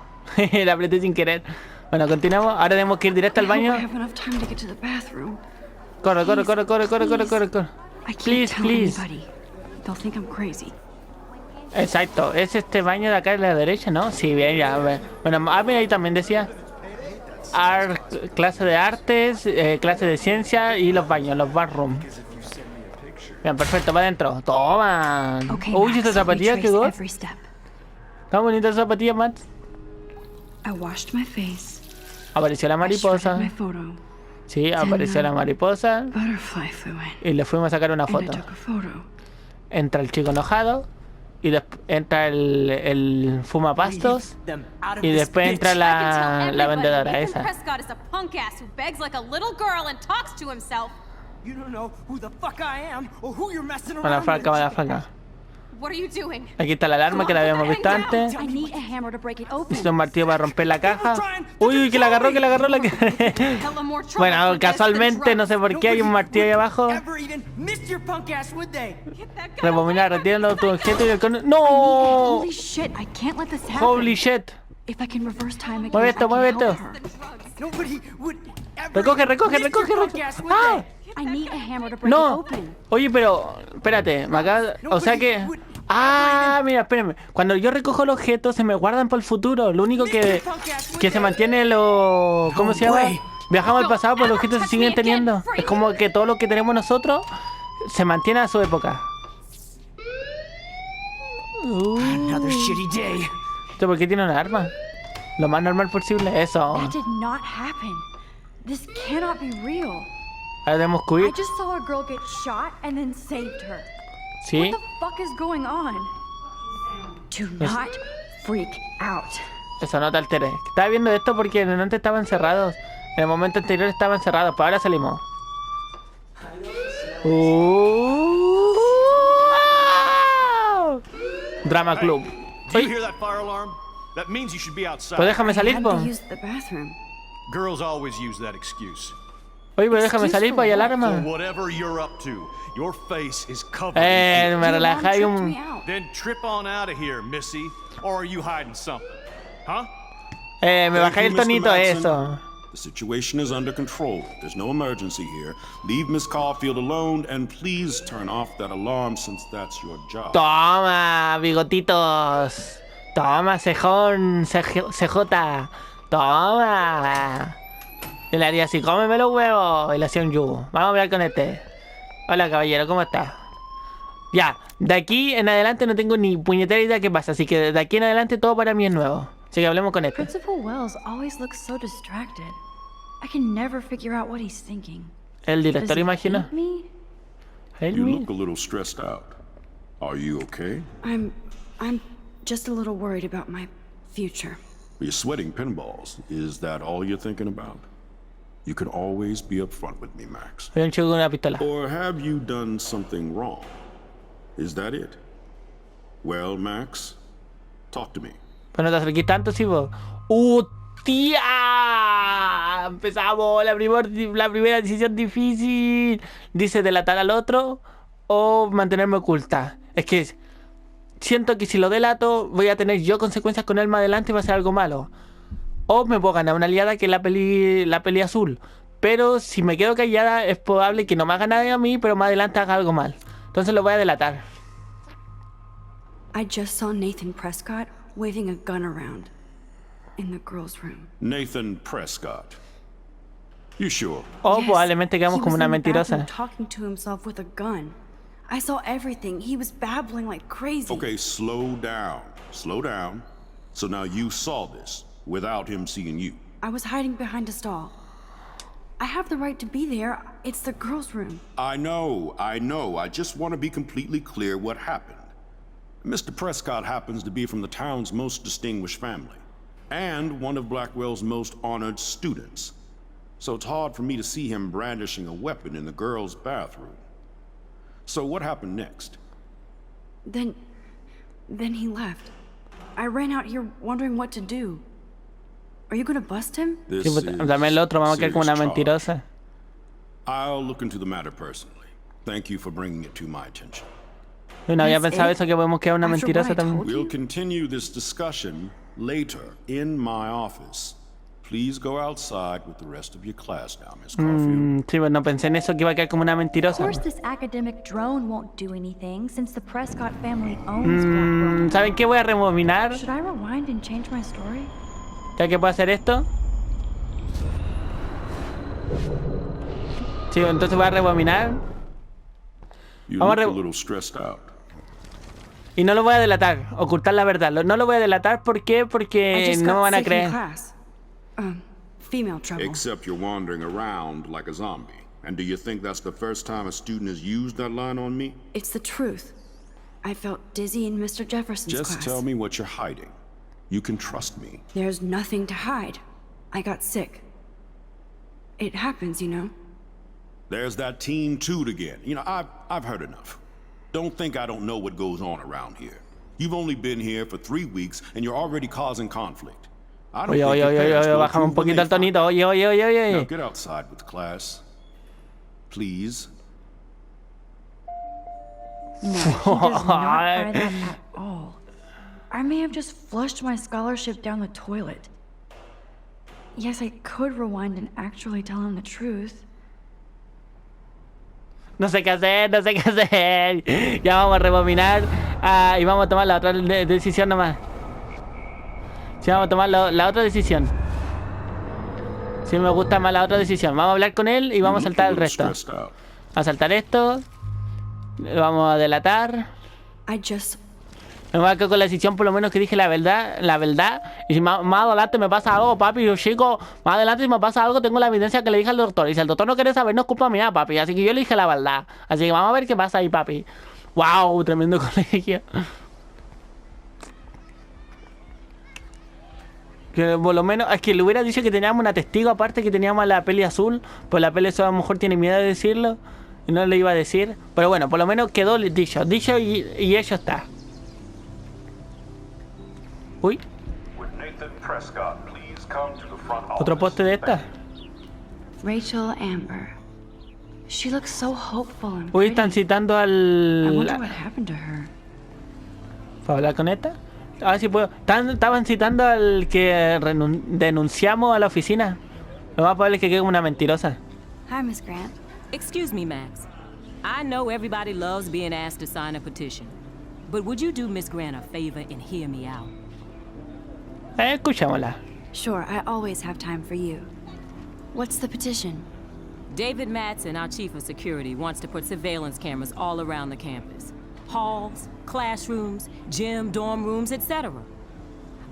La apreté sin querer. Bueno, continuamos. Ahora tenemos que ir directo al I hope baño. I have enough time to get to the bathroom. Corre, corre, corre, corre, corre, corre, corre, corre. I can't Please, tell please. anybody. They'll think I'm crazy. Exacto. Es este baño de acá a la derecha, ¿no? Sí, bien, ya. Bueno, mira, ahí también decía. Clase de artes, clase de ciencia y los baños, los bathroom. Bien, perfecto, va adentro. Toma. Okay, Uy, Max, esta zapatilla retrace quedó. every step. Está bonita esa zapatilla, Max. I washed my face. Apareció la I mariposa. shredded my photo. Sí, apareció la mariposa. Butterfly flew in. Y le fuimos a sacar una And I foto. took a photo. Entra el chico enojado. Y entra el fumapastos. Y después entra la vendedora Nathan esa. Prescott is a punk ass who begs like a little girl and talks to himself. You don't know who the fuck I am or who you're messing Mala around franca, with. mala franca. What are you doing? Aquí está la alarma que la habíamos visto antes. I need a hammer to break it open. Necesito un martillo para romper la caja. Uy, que la agarró, que la agarró. Hella more trouble Bueno, for this than casualmente, no drugs. sé por qué hay un martillo ahí abajo. Ever even missed your punk ass, would they? Get that guy Rebobinar, away from retirando tu objeto y el cono. ¡No! Holy shit, I can't let this happen. Holy shit. If I can reverse time again, Mueve esto, I can mueve help esto. her. the drugs. Nobody would ever Recoge, recoge, miss recoge, your punk recoge. ass, would ¡Ah! they? I need a hammer to break it No. open. Oye, pero espérate, me acaba... O sea que... Ah, mira, espérenme. Cuando yo recojo el objeto se me guardan para el futuro. Lo único que se mantiene lo... ¿Cómo se llama? Viajamos al pasado, pero los objetos se siguen teniendo. Es como que todo lo que tenemos nosotros se mantiene a su época. Another shitty day. ¿Esto por qué tiene una arma? Lo más normal posible, eso. That did not happen. This cannot be real. Ahora tenemos que huir. I just saw a girl get shot and then saved her. ¿Sí? What the fuck is going on? Do not freak out. Eso, no te alteres. Estaba viendo esto porque antes estaban encerrados. En el momento anterior estaban encerrados, pero ahora salimos. Drama Club. Do you hear that fire alarm? That means you should be outside. Pues déjame I salir, had po. to use the bathroom. Girls always use that excuse. Oye, pero déjame salir para allá For alarma. whatever you're up to, your face is covered in guilt. Me relajáis Your mom un... tricked me out. Then trip on out of here, Missy. Or are you hiding something? Huh? me bajáis el Thank you, Mr. tonito, Madsen. eso. The situation is under control. There's no emergency here. Leave Miss Caulfield alone and please turn off that alarm since that's your job. Toma, bigotitos. Toma, cejón, CJ. Toma. Y le haría así, cómeme los huevos. Y le hacía un yugo. Vamos a hablar con este. Hola, caballero, ¿cómo está? Ya, de aquí en adelante no tengo ni puñetera idea qué pasa. Así que de aquí en adelante todo para mí es nuevo. Así que hablemos con este. Principal Wells always looks so distracted. I can never figure out what he's thinking. El Does director, he imagina. hate me? Help You me. look a little stressed out. Are you okay? I'm just a little worried about my future. You're sweating pinballs. Is that all you're thinking about? You can always be upfront with me, Max. Soy un chico con una pistola. Or have you done something wrong? Is that it? Well, Max, talk to me. Pues no te acerquís tanto, sí, vos. ¡Tía! Empezamos la primera decisión difícil. Dice delatar al otro o mantenerme oculta. Es que siento que si lo delato voy a tener yo consecuencias con él más adelante y va a ser algo malo. O me puedo ganar una aliada que es la peli azul. Pero si me quedo callada es probable que no me haga nada a mí, pero más adelante haga algo mal. Entonces lo voy a delatar. I just saw Nathan Prescott waving a gun around in the girls' room. Nathan Prescott. You sure? O Yes, probablemente quedamos he como was una in the bathroom mentirosa. talking to himself with a gun. I saw everything. He was babbling like crazy. Okay, slow down. Slow down. So now you saw this without him seeing you. I was hiding behind a stall. I have the right to be there. It's the girls' room. I know. I just want to be completely clear what happened. Mr. Prescott happens to be from the town's most distinguished family, and one of Blackwell's most honored students. So it's hard for me to see him brandishing a weapon in the girls' bathroom. So what happened next? Then he left. I ran out here wondering what to do. Are you gonna bust him? This Sí, pues, is dame el otro, vamos a quedar como una serious charge. mentirosa. I'll look into the matter personally. Thank you for bringing it to my attention. Yo no había That's pensado it? eso, que podemos quedar una After mentirosa what I también. told you? We'll continue this discussion later in my office. Please go outside with the rest of your class now, Miss Caulfield. Sí, pues no pensé en eso, que iba a quedar como una Of mentirosa. course, this academic drone won't do anything since the Prescott family owns Blackwell. ¿Saben qué? Voy a rebobinar. Should I rewind and change my story? Ya que puedo hacer esto. Sí, entonces voy a rebobinar. You Vamos look a a little stressed out. Y no lo voy a delatar, ocultar la verdad. No lo voy a delatar, ¿por qué? I Porque just no me got van a sick in creer. class. Female trouble. Except you're wandering around like a zombie. And do you think that's the first time a student has used that line on me? It's the truth. I felt dizzy in Mr. Jefferson's Just class. tell me what you're hiding. You can trust me. There's nothing to hide. I got sick. It happens, you know. There's that teen toot again. You know, I've heard enough. Don't think I don't know what goes on around here. You've only been here for 3 weeks and you're already causing conflict. I don't Oye, think oye, your oye, parents oye, will bájame un approve when poquito el they find tonito. Oye, oye, oye, Now oye. get outside with class. Please. No, he does not buy that at all. I may have just flushed my scholarship down the toilet. Yes, I could rewind and actually tell him the truth. No sé qué hacer, no sé qué hacer. Ya vamos a rebobinar y vamos a tomar la otra decisión nomás. Sí, vamos a tomar la otra decisión. Sí, me gusta más la otra decisión. Vamos a hablar con él y vamos a You look saltar a el little resto. stressed out. Vamos a saltar esto. Vamos a delatar. I just... Me voy a quedar con la decisión, por lo menos que dije la verdad. Y si más adelante me pasa algo, papi, yo chico, más adelante si me pasa algo, tengo la evidencia que le dije al doctor. Y si el doctor no quiere saber, no es culpa mía, papi. Así que yo le dije la verdad. Así que vamos a ver qué pasa ahí, papi. Wow, tremendo colegio. Que por lo menos, es que le hubiera dicho que teníamos una testigo aparte, que teníamos a la peli azul. Pues la peli azul a lo mejor tiene miedo de decirlo. Y no le iba a decir. Pero bueno, por lo menos quedó dicho y eso está. Uy, Would Nathan Prescott please come to the front otro office? poste de esta. Rachel Amber. She looks so hopeful and Uy, pretty. están citando I al... wonder what happened to her. ¿Para hablar con esta? A ver si puedo. Estaban citando al que denunciamos a la oficina. Lo más probable es que quede como una mentirosa. Hi, Miss Grant. Excuse me, Max. I know everybody loves being asked to sign a petition. But would you do Miss Grant a favor and hear me out? Escuchémosla. Sure, I always have time for you. What's the petition? David Madsen, our chief of security, wants to put surveillance cameras all around the campus. Halls, classrooms, gym, dorm rooms, etc.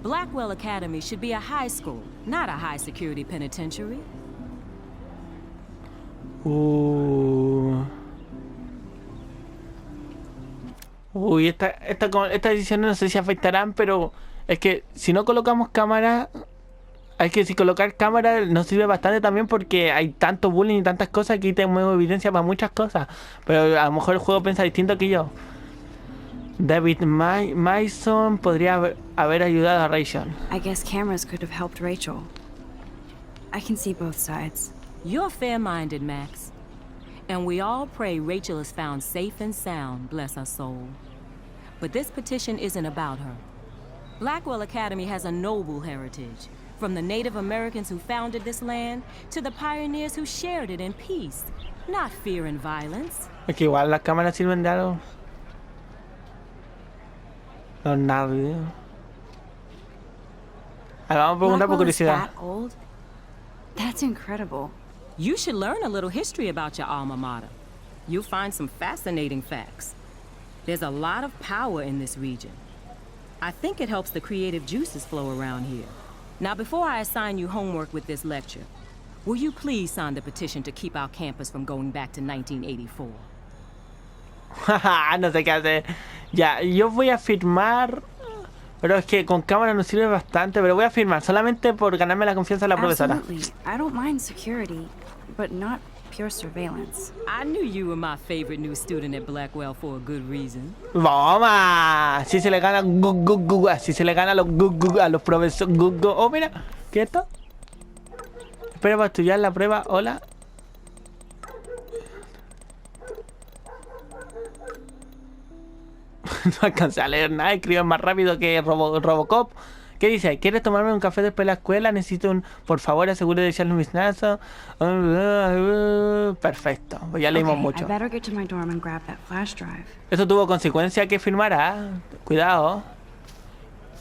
Blackwell Academy should be a high school, not a high security penitentiary. Uy, estas decisiones no sé si afectarán, pero es que si no colocamos cámaras, es que si colocar cámaras nos sirve bastante también porque hay tanto bullying y tantas cosas que tenemos evidencia para muchas cosas. Pero a lo mejor el juego piensa distinto que yo. David Mason podría haber ayudado a Rachel. I guess cameras could have helped Rachel. I can see both sides. You're fair-minded, Max. And we all pray Rachel is found safe and sound, bless her soul. But this petition isn't about her. Blackwell Academy has a noble heritage, from the Native Americans who founded this land to the pioneers who shared it in peace, not fear and violence. Es que igual las cámaras sirven de algo. No, nada. Vamos a preguntar por Blackwell is curiosidad. that old? That's incredible. You should learn a little history about your alma mater. You'll find some fascinating facts. There's a lot of power in this region. I think it helps the creative juices flow around here. Now, before I assign you homework with this lecture, will you please sign the petition to keep our campus from going back to 1984? No sé qué hacer. Ya, yo voy a firmar. Pero es que con cámara nos sirve bastante. Pero voy a firmar solamente por ganarme la confianza de la profesora. Absolutely. I don't mind security, but not pure surveillance. I knew you were my favorite new student at Blackwell for a good reason. ¡Vamos! Si se le gana si se le gana a los profesores. Oh, mira. ¿Qué es esto? Espera para estudiar la prueba. Hola. No alcancé a leer nada, escribe más rápido que Robocop. ¿Qué dice? ¿Quieres tomarme un café después de la escuela? Necesito un... Por favor, asegure de echarle un vistazo. Perfecto, pues ya leímos mucho. I better get to my dorm and grab that flash drive. Eso tuvo consecuencia que firmara. Cuidado.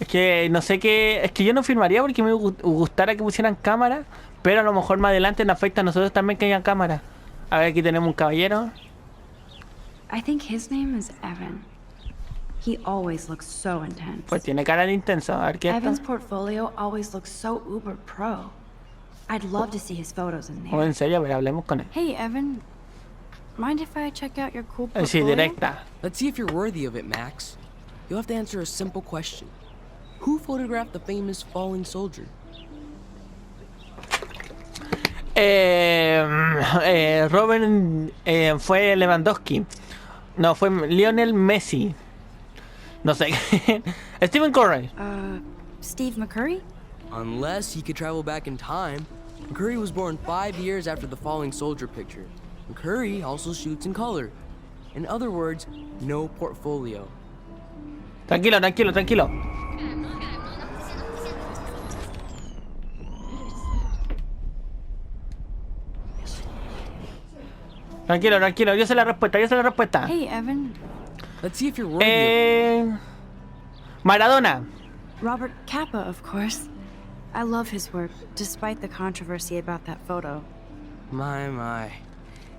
Es que no sé qué... Es que yo no firmaría porque me gustara que pusieran cámara. Pero a lo mejor más adelante nos afecta a nosotros también que haya cámara. A ver, aquí tenemos un caballero. I think his name is Evan. He always looks so intense. Pues tiene cara de intenso. A ver qué es Evan's esto. portfolio always looks so uber pro. I'd love to see his photos in Oh, there. en serio, a ver, hablemos con él. Hey, Evan. Mind if I check out your cool portfolio? Sí, directa. Let's see if you're worthy of it, Max. You'll have to answer a simple question. Who photographed the famous falling soldier? Robert fue Lewandowski. No, fue Lionel Messi. No sé. Stephen Curry. Steve McCurry? Unless he could travel back in time. McCurry was born 5 years after the falling soldier picture. McCurry also shoots in color. In other words, no portfolio. Tranquilo. Tranquilo, yo sé la respuesta. Hey, Evan. Let's see if you're worthy of it. Maradona. Robert Capa, of course. I love his work, despite the controversy about that photo. My.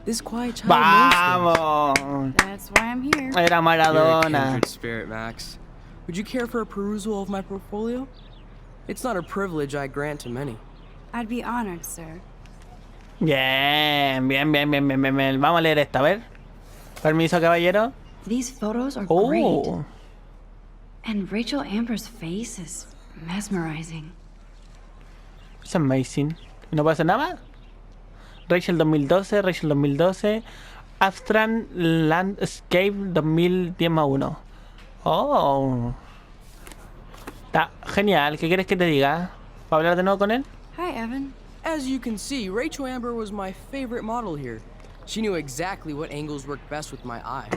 This quiet child knows things. Vamos. That's why I'm here. Era You're a Maradona. kindred spirit, Max. Would you care for a perusal of my portfolio? It's not a privilege I grant to many. I'd be honored, sir. Bien. Vamos a leer esta, a ver. Permiso, caballero. These photos are great. Oh. And Rachel Amber's face is mesmerizing. Es amazing. ¿No puede hacer nada más? Rachel 2012. Abstract Landscape 2010-1. Oh. Está genial. ¿Qué quieres que te diga? ¿Para hablar de nuevo con él? Hi, Evan. As you can see, Rachel Amber was my favorite model here. She knew exactly what angles worked best with my eye.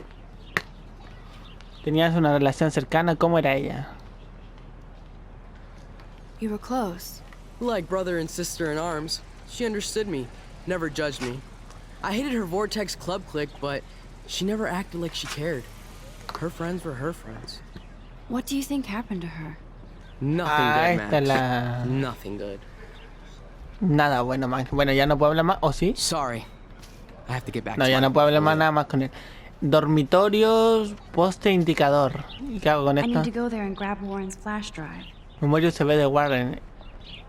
Tenías una relación cercana, ¿cómo era ella? You were close. Like brother and sister in arms, she understood me, never judged me. I hated her Vortex Club clique, but she never acted like she cared. Her friends were her friends. What do you think happened to her? Nothing good, Max. la... Nothing good. Nada bueno, Max. Bueno, ya no puedo hablar más, ¿o sí? Sorry. I have to get back No, to ya my no puedo hablar más portfolio. nada más con él. Dormitorios, poste indicador. ¿Y qué hago con I esto? need to go there and grab Warren's flash drive. Memoria USB de Warren.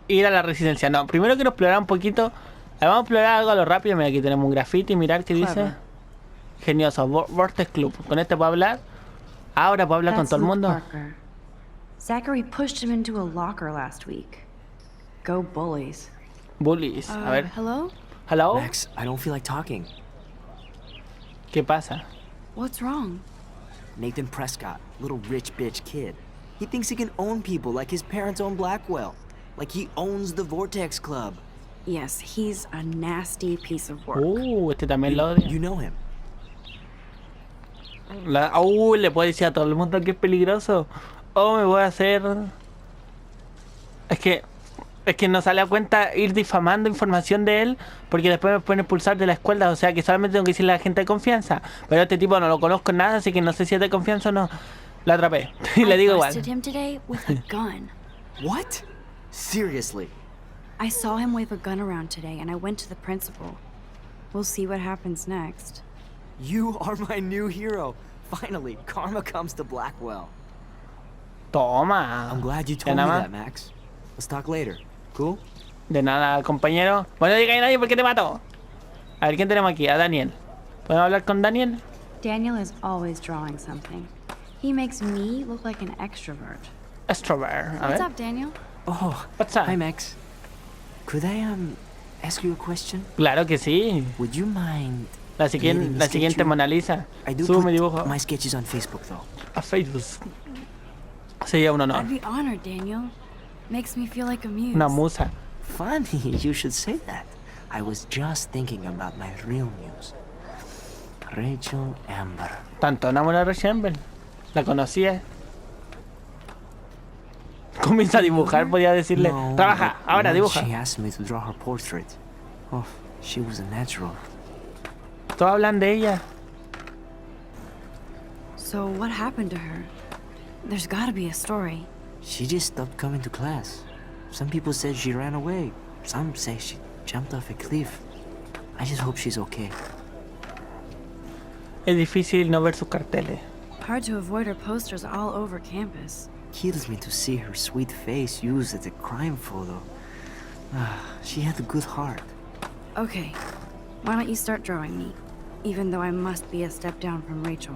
Ir a la residencia. No, primero quiero explorar un poquito. Vamos a explorar algo a lo rápido. Mira, aquí tenemos un graffiti. Mirar qué dice. Clever. Genioso. Vortex Club. ¿Con este puedo hablar? Ahora puedo hablar con That's todo el Luke mundo. Parker. Zachary pushed him into a locker last week. Go bullies. Bullies. A ver. Hello? Hello. Max, I don't feel like talking. ¿Qué pasa? What's wrong? Nathan Prescott, little rich bitch kid. He thinks he can own people like his parents own Blackwell. Like he owns the Vortex Club. Yes, he's a nasty piece of work. Este también lo odia. You know him. Le puedo decir a todo el mundo que es peligroso. Me voy a hacer... Es que no sale a cuenta ir difamando información de él, porque después me pueden expulsar de la escuela. O sea que solamente tengo que decirle a la gente de confianza. Pero este tipo no lo conozco nada, así que no sé si es de confianza o no. Lo atrapé. Y le digo igual. I busted him today with a gun. What? Seriously? I saw him wave a gun around today, and I went to the principal. We'll see what happens next. You are my new hero. Finally, karma comes to Blackwell. Toma. I'm glad you told me that, Max. Let's talk later. Cool? De nada, compañero. Bueno, no diga a nadie porque te mato. A ver, ¿quién tenemos aquí? A Daniel. ¿Podemos hablar con Daniel? Daniel is always drawing something. He makes me look like an extrovert. Extrovert. A What's ver. up, Daniel? Oh, What's up? hi, Max. Could I, ask you a question? Claro que sí. Would you mind... La siguiente Mona Lisa. I do Subo put mi dibujo my sketches on Facebook, though. a Facebook. Sería un honor. I'd be honored, Daniel. Makes me feel like a muse. Una musa. Funny you should say that. I was just thinking about my real muse. Rachel Amber. Tanto enamorada de Rachel Amber. La conocía. Comienza a dibujar, podía decirle. No, Trabaja, but ahora once dibuja. She asked me to draw her portrait. Oh, she was a natural. Todos hablan de ella. So what happened to her? There's gotta be a story. She just stopped coming to class. Some people said she ran away. Some say she jumped off a cliff. I just hope she's okay. Es difícil no ver sus carteles. Hard to avoid her posters all over campus. Kills me to see her sweet face used as a crime photo. She had a good heart. Okay, why don't you start drawing me? Even though I must be a step down from Rachel.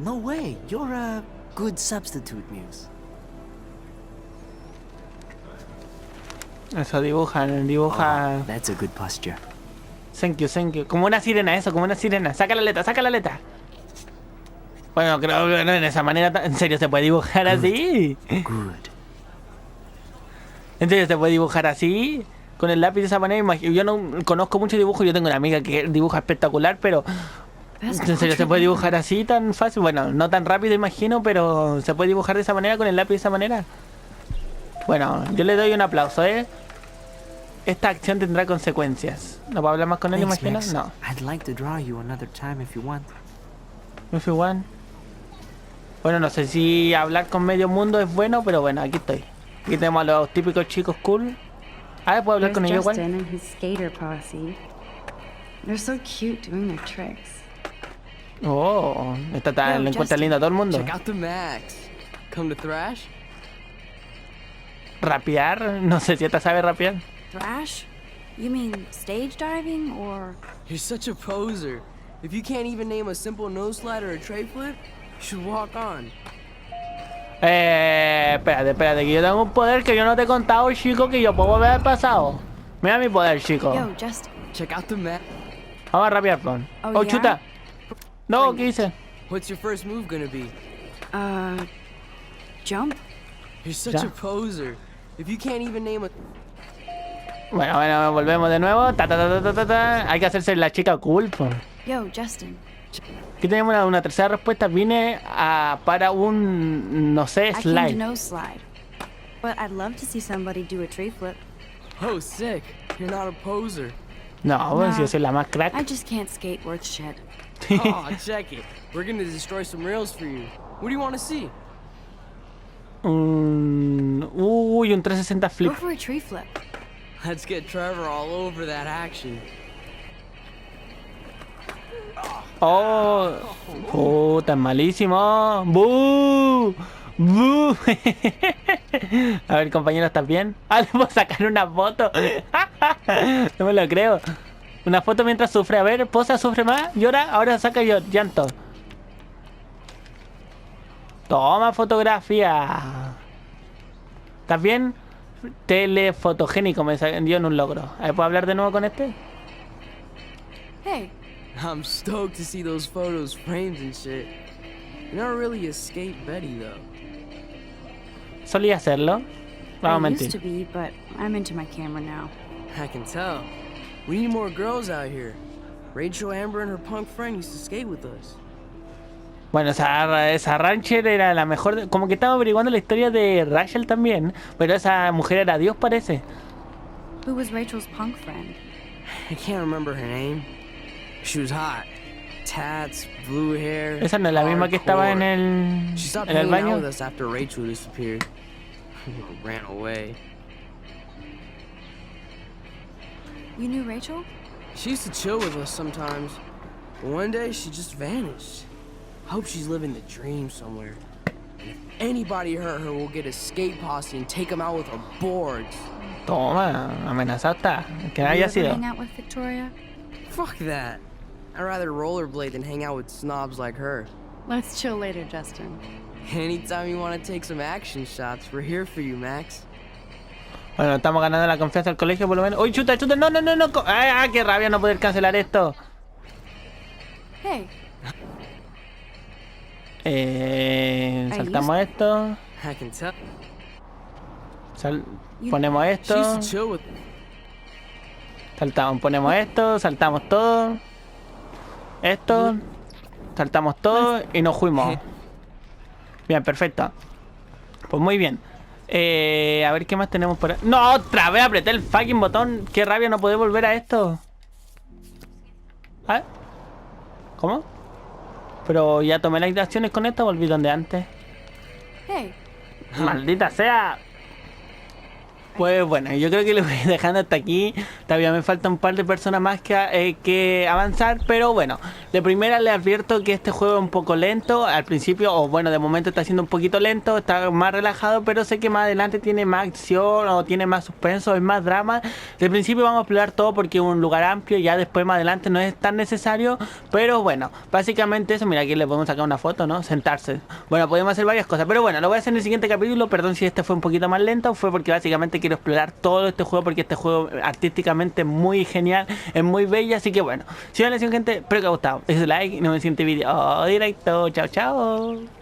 No way, you're a good substitute, Muse. Eso dibuja. Oh, that's a good posture. Thank you. Como una sirena, eso, como una sirena. Saca la letra. Bueno, creo que no, en esa manera, ¿en serio se puede dibujar así? Good. ¿En serio se puede dibujar así? Con el lápiz de esa manera. Yo no conozco mucho dibujo, yo tengo una amiga que dibuja espectacular, pero... ¿En serio se puede dibujar así tan fácil? Bueno, no tan rápido imagino, pero ¿se puede dibujar de esa manera, con el lápiz de esa manera? Bueno, yo le doy un aplauso, ¿eh? Esta acción tendrá consecuencias. ¿No puedo hablar más con él, Thanks, imagino? Max. No. I'd like to draw you another time if you want. If you want. Bueno, no sé si hablar con medio mundo es bueno, pero bueno, aquí estoy. Aquí tenemos a los típicos chicos cool. ¿Puedo hablar con ellos igual? Justin and his skater posse. They're so cute doing their tricks. Oh, le encuentra lindo a todo el mundo. Check out the Max. Come to thrash? Rapear, no sé si esta sabe rapear. Thrash? You mean stage diving or... You're such a poser. If you can't even name a simple nose slide or a tray flip, you should walk on. Espérate, que yo tengo un poder que yo no te he contado, chico, que yo puedo volver al pasado. Mira mi poder, chico. Yo, Justin. Check out the Max. Vamos a rapear, pon. Oh, yeah? Chuta. No, ¿qué hice? What's your first move gonna be? Jump? You're such Ya. a poser. If you can't even name a... Bueno, volvemos de nuevo. Hay que hacerse la chica cool, po. Yo, Justin. Aquí tenemos una tercera respuesta. Vine para un, no sé, I came to slide. no slide. But I'd love to see somebody do a tree flip. Oh, sick. You're not a poser. No, bueno, si yo soy la más crack. I just can't skate worth shit. Oh, check it. We're gonna destroy some rails for you. What do you want to see? Uy, un 360 flip. Go for a tree flip. Let's get Trevor all over that action. Oh, puta, es malísimo. ¡Bú! ¡Bú! A ver, compañero, ¿estás bien? Ah, le puedo sacar una foto. No me lo creo. Una foto mientras sufre. A ver, posa, sufre más, llora, ahora saca llanto. Toma fotografía. ¿Estás bien? Telefotogénico me dio en un logro. A ver, ¿puedo hablar de nuevo con este? Hey, I'm stoked to see those photos framed and shit. You're not really a skate Betty, though. Solía hacerlo. Vamos a I used mentir. to be, but I'm into my camera now. I can tell. We need more girls out here. Rachel, Amber, and her punk friend used to skate with us. Bueno, esa Rancher era la mejor. Como que estaba averiguando la historia de Rachel también. Pero esa mujer era Dios, parece. Who was Rachel's punk friend? I can't remember her name. She was hot. Tats, blue hair. Esa no es la misma que estaba en hardcore. She stopped el hanging out baño. with us after Rachel disappeared. Ran away. You knew Rachel? She used to chill with us sometimes. But one day she just vanished. I hope she's living the dream somewhere. If anybody hurt her, we'll get a skate posse and take them out with our boards. Toma, amenazado está. Que You haya ever sido. hang out with Victoria? Fuck that. I'd rather rollerblade than hang out with snobs like her. Let's chill later, Justin. Anytime you want to take some action shots, we're here for you, Max. Bueno, estamos ganando la confianza del colegio por lo menos. ¡Uy, chuta! ¡No! ¡Qué rabia no poder cancelar esto! Hey, Saltamos esto. I can tell. Ponemos She esto. used to chill with. Saltamos, ponemos esto. Saltamos todo. Esto. Saltamos todo y nos fuimos. Bien, perfecto. Pues muy bien. A ver qué más tenemos por ahí. ¡No! ¡Otra vez apreté el fucking botón! ¡Qué rabia no poder volver a esto! ¿Ah? ¿Cómo? Pero ya tomé las acciones con esto, volví donde antes. hey. ¡Maldita sea! Pues bueno, yo creo que lo voy dejando hasta aquí. Todavía me falta un par de personas más que avanzar. Pero bueno, de primera les advierto que este juego es un poco lento al principio. O bueno, de momento está siendo un poquito lento. Está más relajado, pero sé que más adelante tiene más acción o tiene más suspenso, es más drama. De principio vamos a explorar todo porque es un lugar amplio. Ya después más adelante no es tan necesario. Pero bueno, básicamente eso. Mira, aquí le podemos sacar una foto, ¿no? Sentarse. Bueno, podemos hacer varias cosas. Pero bueno, lo voy a hacer en el siguiente capítulo. Perdón si este fue un poquito más lento. Fue porque básicamente quiero explorar todo este juego porque este juego artísticamente es muy genial, es muy bello, así que bueno, si os ha gustado, gente, espero que os haya gustado, dejen su like y nos vemos en el siguiente video directo, chao chao.